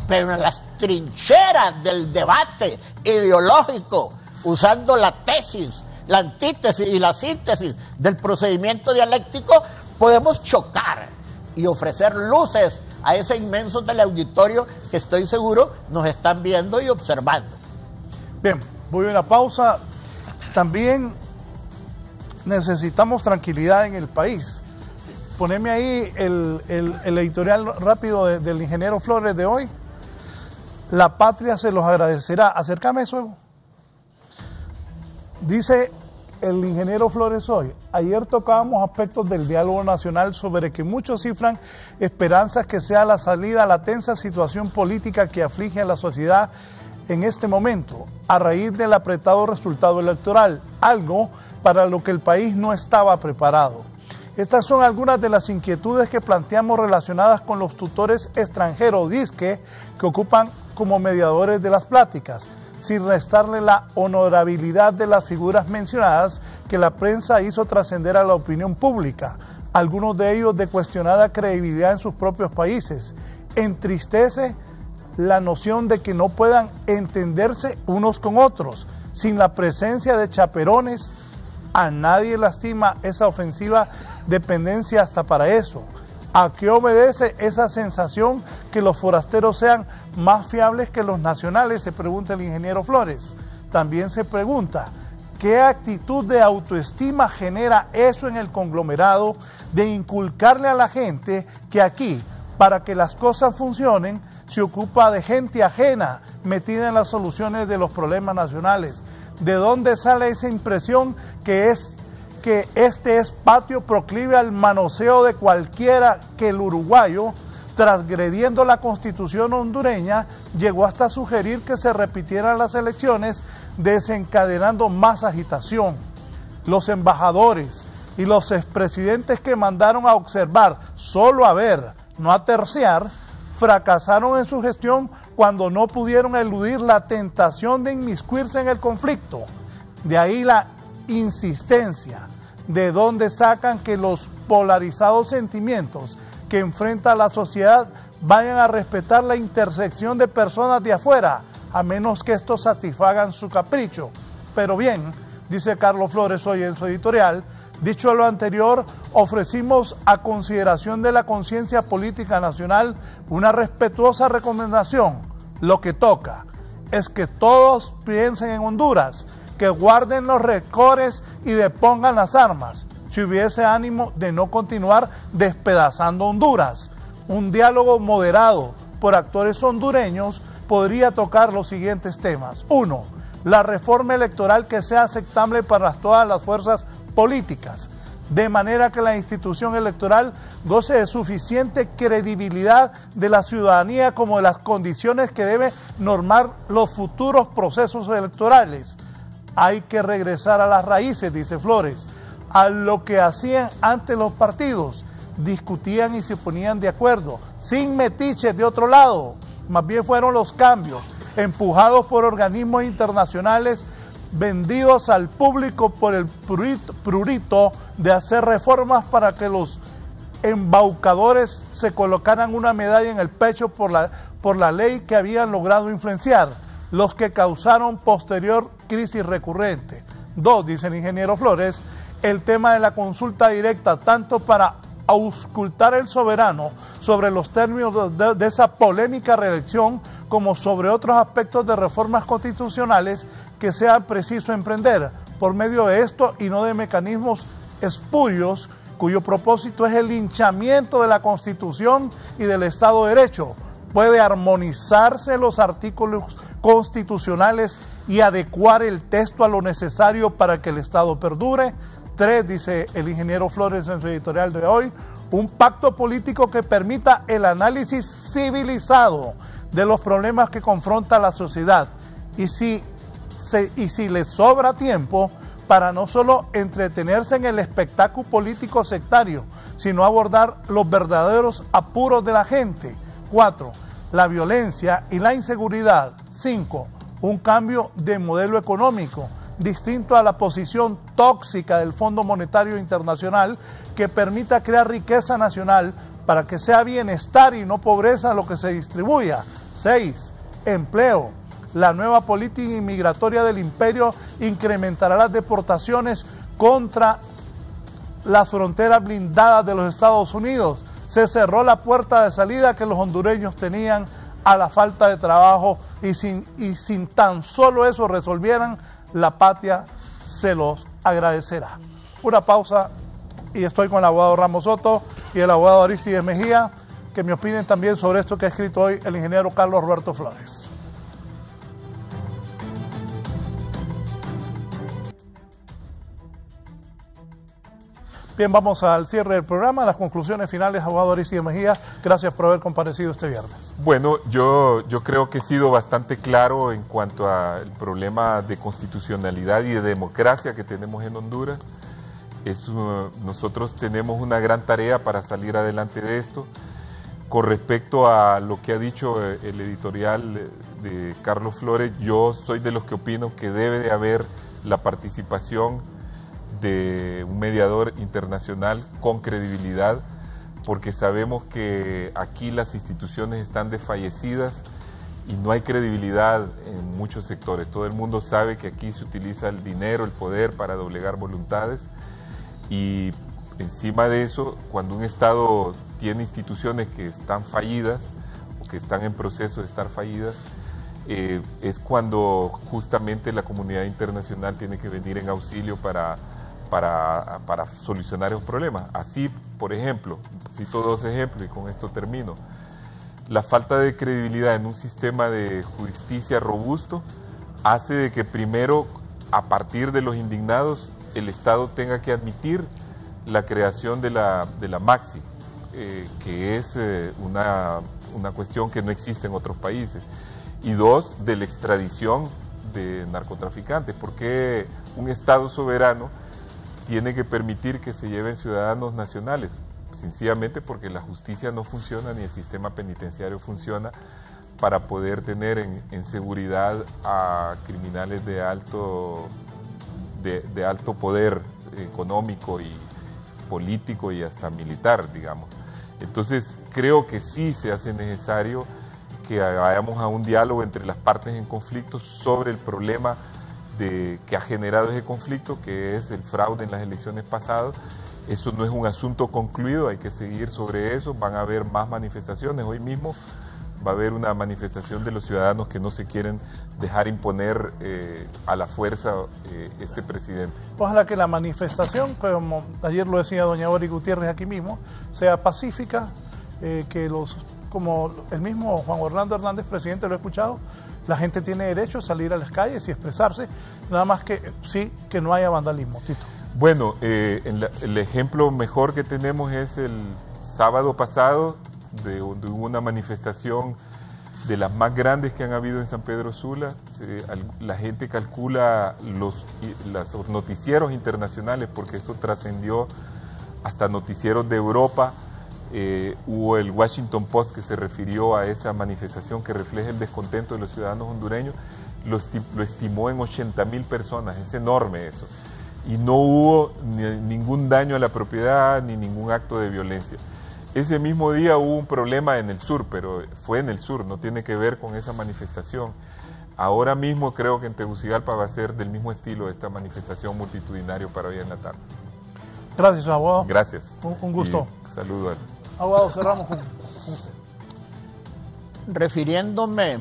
Pero en las trincheras del debate ideológico, usando la tesis, la antítesis y la síntesis del procedimiento dialéctico, podemos chocar y ofrecer luces a ese inmenso teleauditorio que estoy seguro nos están viendo y observando. Bien, voy a una pausa. También necesitamos tranquilidad en el país. Poneme ahí el editorial rápido del ingeniero Flores de hoy. La patria se los agradecerá. Acércame eso, Evo. Dice el ingeniero Flores hoy: ayer tocábamos aspectos del diálogo nacional sobre que muchos cifran esperanzas que sea la salida a la tensa situación política que aflige a la sociedad en este momento, a raíz del apretado resultado electoral, algo para lo que el país no estaba preparado. Estas son algunas de las inquietudes que planteamos relacionadas con los tutores extranjeros, disque, que ocupan como mediadores de las pláticas, sin restarle la honorabilidad de las figuras mencionadas que la prensa hizo trascender a la opinión pública, algunos de ellos de cuestionada credibilidad en sus propios países. Entristece la noción de que no puedan entenderse unos con otros, sin la presencia de chaperones. A nadie lastima esa ofensiva dependencia hasta para eso. ¿A qué obedece esa sensación que los forasteros sean más fiables que los nacionales? Se pregunta el ingeniero Flores. También se pregunta, ¿qué actitud de autoestima genera eso en el conglomerado de inculcarle a la gente que aquí, para que las cosas funcionen, se ocupa de gente ajena metida en las soluciones de los problemas nacionales? ¿De dónde sale esa impresión que este es patio proclive al manoseo de cualquiera que el uruguayo, transgrediendo la constitución hondureña, llegó hasta sugerir que se repitieran las elecciones, desencadenando más agitación? Los embajadores y los expresidentes que mandaron a observar, solo a ver, no a terciar, fracasaron en su gestión cuando no pudieron eludir la tentación de inmiscuirse en el conflicto. De ahí la insistencia de dónde sacan que los polarizados sentimientos que enfrenta la sociedad vayan a respetar la intersección de personas de afuera, a menos que estos satisfagan su capricho. Pero bien, dice Carlos Flores hoy en su editorial, dicho lo anterior, ofrecimos a consideración de la conciencia política nacional una respetuosa recomendación. Lo que toca es que todos piensen en Honduras, que guarden los rencores y depongan las armas, si hubiese ánimo de no continuar despedazando Honduras. Un diálogo moderado por actores hondureños podría tocar los siguientes temas. 1. La reforma electoral que sea aceptable para todas las fuerzas políticas, de manera que la institución electoral goce de suficiente credibilidad de la ciudadanía como de las condiciones que debe normar los futuros procesos electorales. Hay que regresar a las raíces, dice Flores, a lo que hacían antes los partidos. Discutían y se ponían de acuerdo, sin metiches de otro lado. Más bien fueron los cambios, empujados por organismos internacionales, vendidos al público por el prurito de hacer reformas para que los embaucadores se colocaran una medalla en el pecho por la ley que habían logrado influenciar, los que causaron posterior crisis recurrente. 2, dice el ingeniero Flores, el tema de la consulta directa, tanto para auscultar el soberano sobre los términos de esa polémica reelección, como sobre otros aspectos de reformas constitucionales que sea preciso emprender por medio de esto y no de mecanismos espurios cuyo propósito es el linchamiento de la Constitución y del Estado de Derecho. Puede armonizarse los artículos constitucionales y adecuar el texto a lo necesario para que el Estado perdure. 3, dice el ingeniero Flores en su editorial de hoy, un pacto político que permita el análisis civilizado de los problemas que confronta la sociedad y si le sobra tiempo para no solo entretenerse en el espectáculo político sectario, sino abordar los verdaderos apuros de la gente. 4, la violencia y la inseguridad. 5, un cambio de modelo económico distinto a la posición tóxica del Fondo Monetario Internacional que permita crear riqueza nacional para que sea bienestar y no pobreza lo que se distribuya. 6, empleo. La nueva política inmigratoria del imperio incrementará las deportaciones contra las fronteras blindadas de los Estados Unidos. Se cerró la puerta de salida que los hondureños tenían a la falta de trabajo y sin tan solo eso resolvieran, la patria se los agradecerá. Una pausa y estoy con el abogado Ramos Soto y el abogado Aristides Mejía, que me opinen también sobre esto que ha escrito hoy el ingeniero Carlos Roberto Flores. Bien, vamos al cierre del programa, las conclusiones finales, abogado Aristides Mejía. Gracias por haber comparecido este viernes. Bueno, yo creo que he sido bastante claro en cuanto al problema de constitucionalidad y de democracia que tenemos en Honduras. Nosotros tenemos una gran tarea para salir adelante de esto. Con respecto a lo que ha dicho el editorial de Carlos Flores, yo soy de los que opino que debe de haber la participación de un mediador internacional con credibilidad, porque sabemos que aquí las instituciones están desfallecidas y no hay credibilidad en muchos sectores. Todo el mundo sabe que aquí se utiliza el dinero, el poder para doblegar voluntades, y encima de eso, cuando un Estado tiene instituciones que están fallidas o que están en proceso de estar fallidas, es cuando justamente la comunidad internacional tiene que venir en auxilio para solucionar esos problemas. Así, por ejemplo, cito 2 ejemplos y con esto termino. La falta de credibilidad en un sistema de justicia robusto hace de que primero, a partir de los indignados, el Estado tenga que admitir la creación de la Maxi, que es una cuestión que no existe en otros países. Y 2, de la extradición de narcotraficantes. Porque un Estado soberano tiene que permitir que se lleven ciudadanos nacionales, sencillamente porque la justicia no funciona ni el sistema penitenciario funciona para poder tener en seguridad a criminales de alto poder económico y político y hasta militar, digamos. Entonces, creo que sí se hace necesario que vayamos a un diálogo entre las partes en conflicto sobre el problema que ha generado ese conflicto, que es el fraude en las elecciones pasadas. Eso no es un asunto concluido, hay que seguir sobre eso, van a haber más manifestaciones. Hoy mismo va a haber una manifestación de los ciudadanos que no se quieren dejar imponer a la fuerza este presidente. Ojalá que la manifestación, como ayer lo decía doña Ori Gutiérrez aquí mismo, sea pacífica, que como el mismo Juan Orlando Hernández, presidente, lo he escuchado, la gente tiene derecho a salir a las calles y expresarse, nada más que sí, que no haya vandalismo. Tito. Bueno, el ejemplo mejor que tenemos es el sábado pasado de una manifestación de las más grandes que han habido en San Pedro Sula. La gente calcula los noticieros internacionales, porque esto trascendió hasta noticieros de Europa. Hubo el Washington Post que se refirió a esa manifestación que refleja el descontento de los ciudadanos hondureños, lo estimó en 80,000 personas, es enorme eso, y no hubo ningún daño a la propiedad ni ningún acto de violencia. Ese mismo día hubo un problema en el sur, pero fue en el sur, no tiene que ver con esa manifestación. Ahora mismo creo que en Tegucigalpa va a ser del mismo estilo esta manifestación multitudinaria para hoy en la tarde. Gracias, abogado. Gracias. Un gusto. Saludos. Abogado, cerramos con usted. Refiriéndome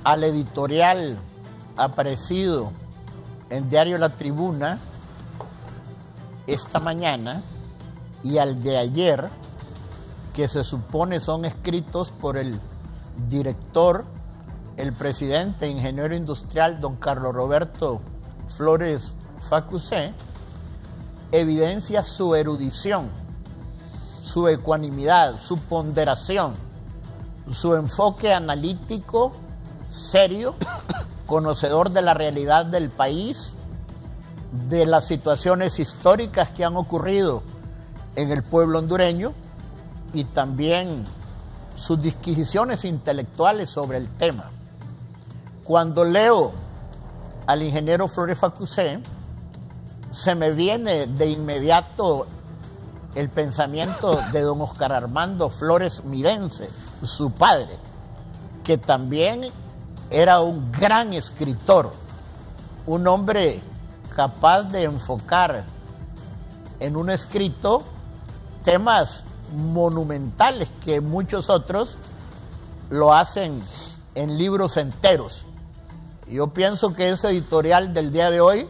al editorial aparecido en Diario La Tribuna esta mañana y al de ayer, que se supone son escritos por el director, el presidente, ingeniero industrial, don Carlos Roberto Flores Facusé, evidencia su erudición, su ecuanimidad, su ponderación, su enfoque analítico, serio, conocedor de la realidad del país, de las situaciones históricas que han ocurrido en el pueblo hondureño y también sus disquisiciones intelectuales sobre el tema. Cuando leo al ingeniero Flores Facusé, se me viene de inmediato el pensamiento de don Oscar Armando Flores Midense, su padre, que también era un gran escritor, un hombre capaz de enfocar en un escrito temas monumentales que muchos otros lo hacen en libros enteros. Yo pienso que ese editorial del día de hoy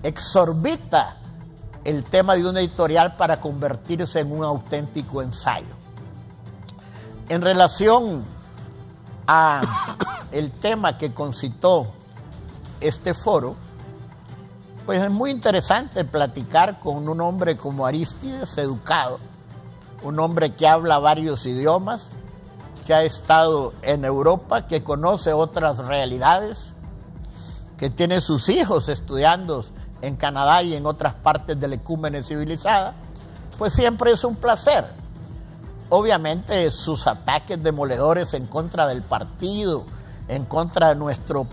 exorbita el tema de un editorial para convertirse en un auténtico ensayo. En relación a el tema que concitó este foro, pues es muy interesante platicar con un hombre como Arístides, educado, un hombre que habla varios idiomas, que ha estado en Europa, que conoce otras realidades, que tiene sus hijos estudiando en Canadá y en otras partes del ecúmene civilizada, pues siempre es un placer. Obviamente sus ataques demoledores en contra del partido, en contra de nuestro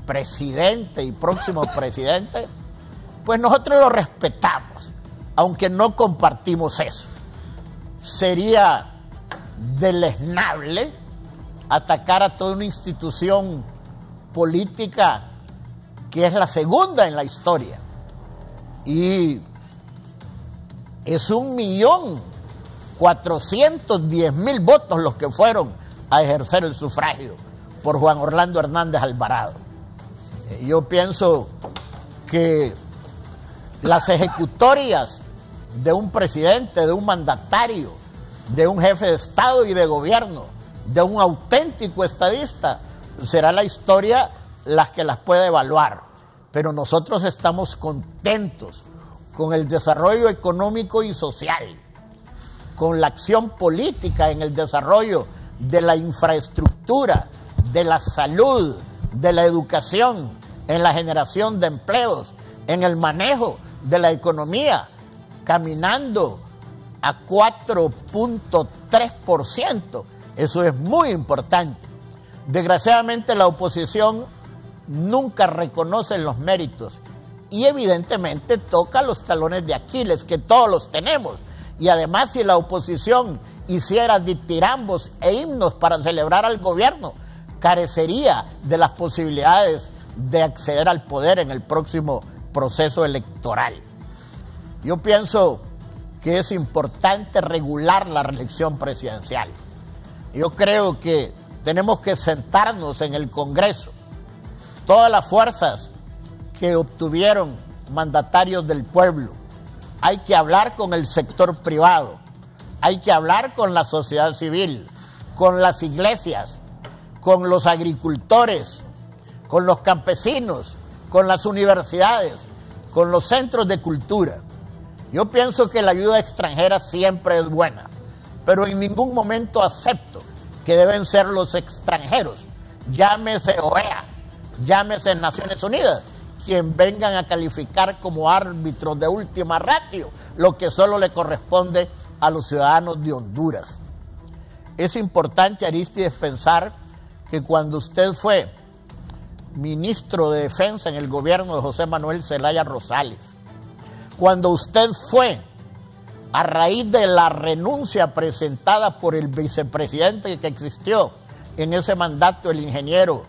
presidente y próximo presidente, pues nosotros lo respetamos, aunque no compartimos eso. Sería deleznable atacar a toda una institución política que es la segunda en la historia, y es 1.410.000 votos los que fueron a ejercer el sufragio por Juan Orlando Hernández Alvarado. Yo pienso que las ejecutorias de un presidente, de un mandatario, de un jefe de Estado y de gobierno, de un auténtico estadista, será la historia las que las pueda evaluar. Pero nosotros estamos contentos con el desarrollo económico y social, con la acción política en el desarrollo de la infraestructura, de la salud, de la educación, en la generación de empleos, en el manejo de la economía, caminando a 4.3%. Eso es muy importante. Desgraciadamente la oposición nunca reconoce los méritos y evidentemente toca los talones de Aquiles, que todos los tenemos. Y además, si la oposición hiciera ditirambos e himnos para celebrar al gobierno, carecería de las posibilidades de acceder al poder en el próximo proceso electoral. Yo pienso que es importante regular la reelección presidencial. Yo creo que tenemos que sentarnos en el Congreso, todas las fuerzas que obtuvieron mandatarios del pueblo. Hay que hablar con el sector privado, hay que hablar con la sociedad civil, con las iglesias, con los agricultores, con los campesinos, con las universidades, con los centros de cultura. Yo pienso que la ayuda extranjera siempre es buena, pero en ningún momento acepto que deben ser los extranjeros, llámese OEA, llámese Naciones Unidas, quien vengan a calificar como árbitros de última ratio lo que solo le corresponde a los ciudadanos de Honduras. Es importante, Arístides, pensar que cuando usted fue ministro de Defensa en el gobierno de José Manuel Zelaya Rosales, cuando usted fue, a raíz de la renuncia presentada por el vicepresidente que existió en ese mandato, el ingeniero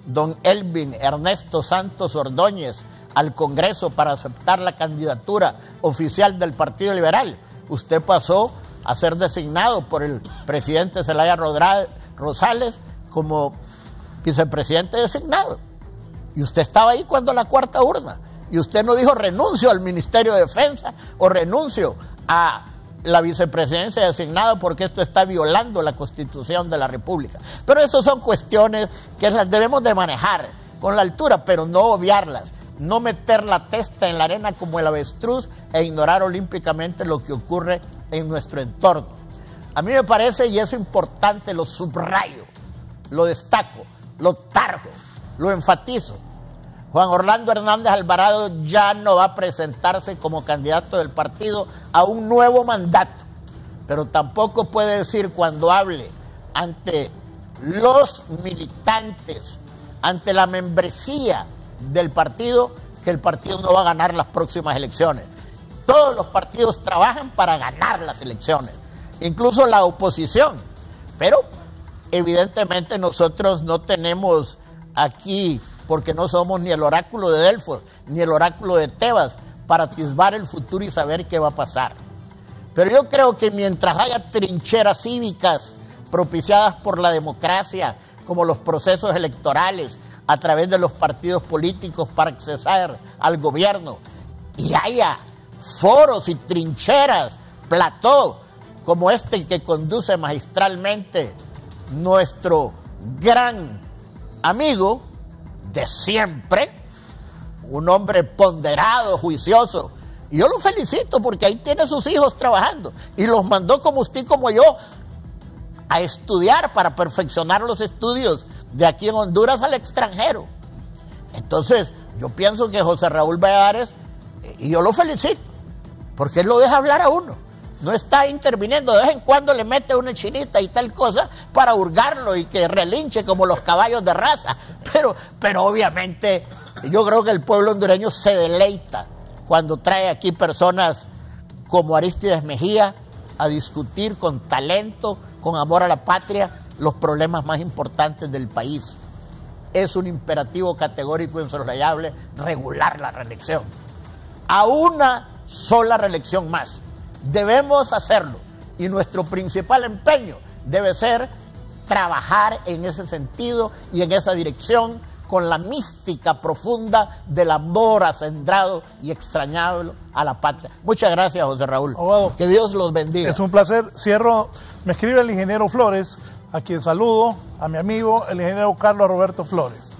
don Elvin Ernesto Santos Ordóñez, al Congreso para aceptar la candidatura oficial del Partido Liberal, usted pasó a ser designado por el presidente Zelaya Rosales como vicepresidente designado. Y usted estaba ahí cuando la cuarta urna. Y usted no dijo renuncio al Ministerio de Defensa o renuncio a la vicepresidencia designada porque esto está violando la Constitución de la República. Pero eso son cuestiones que las debemos de manejar con la altura, pero no obviarlas, no meter la testa en la arena como el avestruz e ignorar olímpicamente lo que ocurre en nuestro entorno. A mí me parece, y es importante, lo subrayo, lo destaco, lo targo, lo enfatizo. Juan Orlando Hernández Alvarado ya no va a presentarse como candidato del partido a un nuevo mandato, pero tampoco puede decir cuando hable ante los militantes, ante la membresía del partido, que el partido no va a ganar las próximas elecciones. Todos los partidos trabajan para ganar las elecciones, incluso la oposición, pero evidentemente nosotros no tenemos aquí, porque no somos ni el oráculo de Delfos, ni el oráculo de Tebas, para atisbar el futuro y saber qué va a pasar. Pero yo creo que mientras haya trincheras cívicas propiciadas por la democracia, como los procesos electorales, a través de los partidos políticos para acceder al gobierno, y haya foros y trincheras, plató, como este que conduce magistralmente nuestro gran amigo de siempre, un hombre ponderado, juicioso, y yo lo felicito porque ahí tiene sus hijos trabajando y los mandó como usted y como yo a estudiar para perfeccionar los estudios de aquí en Honduras al extranjero. Entonces yo pienso que José Raúl Valladares, y yo lo felicito porque él lo deja hablar a uno, no está interviniendo, de vez en cuando le mete una chinita y tal cosa para hurgarlo y que relinche como los caballos de raza, pero obviamente yo creo que el pueblo hondureño se deleita cuando trae aquí personas como Arístides Mejía a discutir con talento, con amor a la patria, los problemas más importantes del país. Es un imperativo categórico e insoslayable regular la reelección. A una sola reelección más. Debemos hacerlo y nuestro principal empeño debe ser trabajar en ese sentido y en esa dirección con la mística profunda del amor acendrado y extrañable a la patria. Muchas gracias, José Raúl. Abogado, que Dios los bendiga. Es un placer. Cierro. Me escribe el ingeniero Flores, a quien saludo, a mi amigo, el ingeniero Carlos Roberto Flores.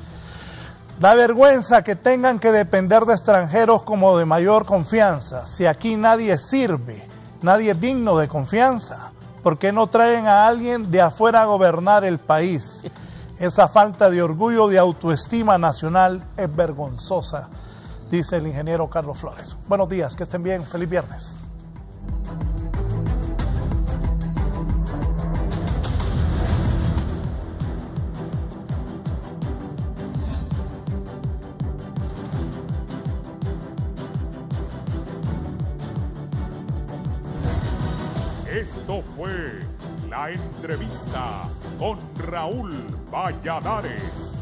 Da vergüenza que tengan que depender de extranjeros como de mayor confianza. Si aquí nadie sirve, nadie es digno de confianza, ¿por qué no traen a alguien de afuera a gobernar el país? Esa falta de orgullo, de autoestima nacional es vergonzosa, dice el ingeniero Carlos Flores. Buenos días, que estén bien, feliz viernes. Esto fue La Entrevista con Raúl Valladares.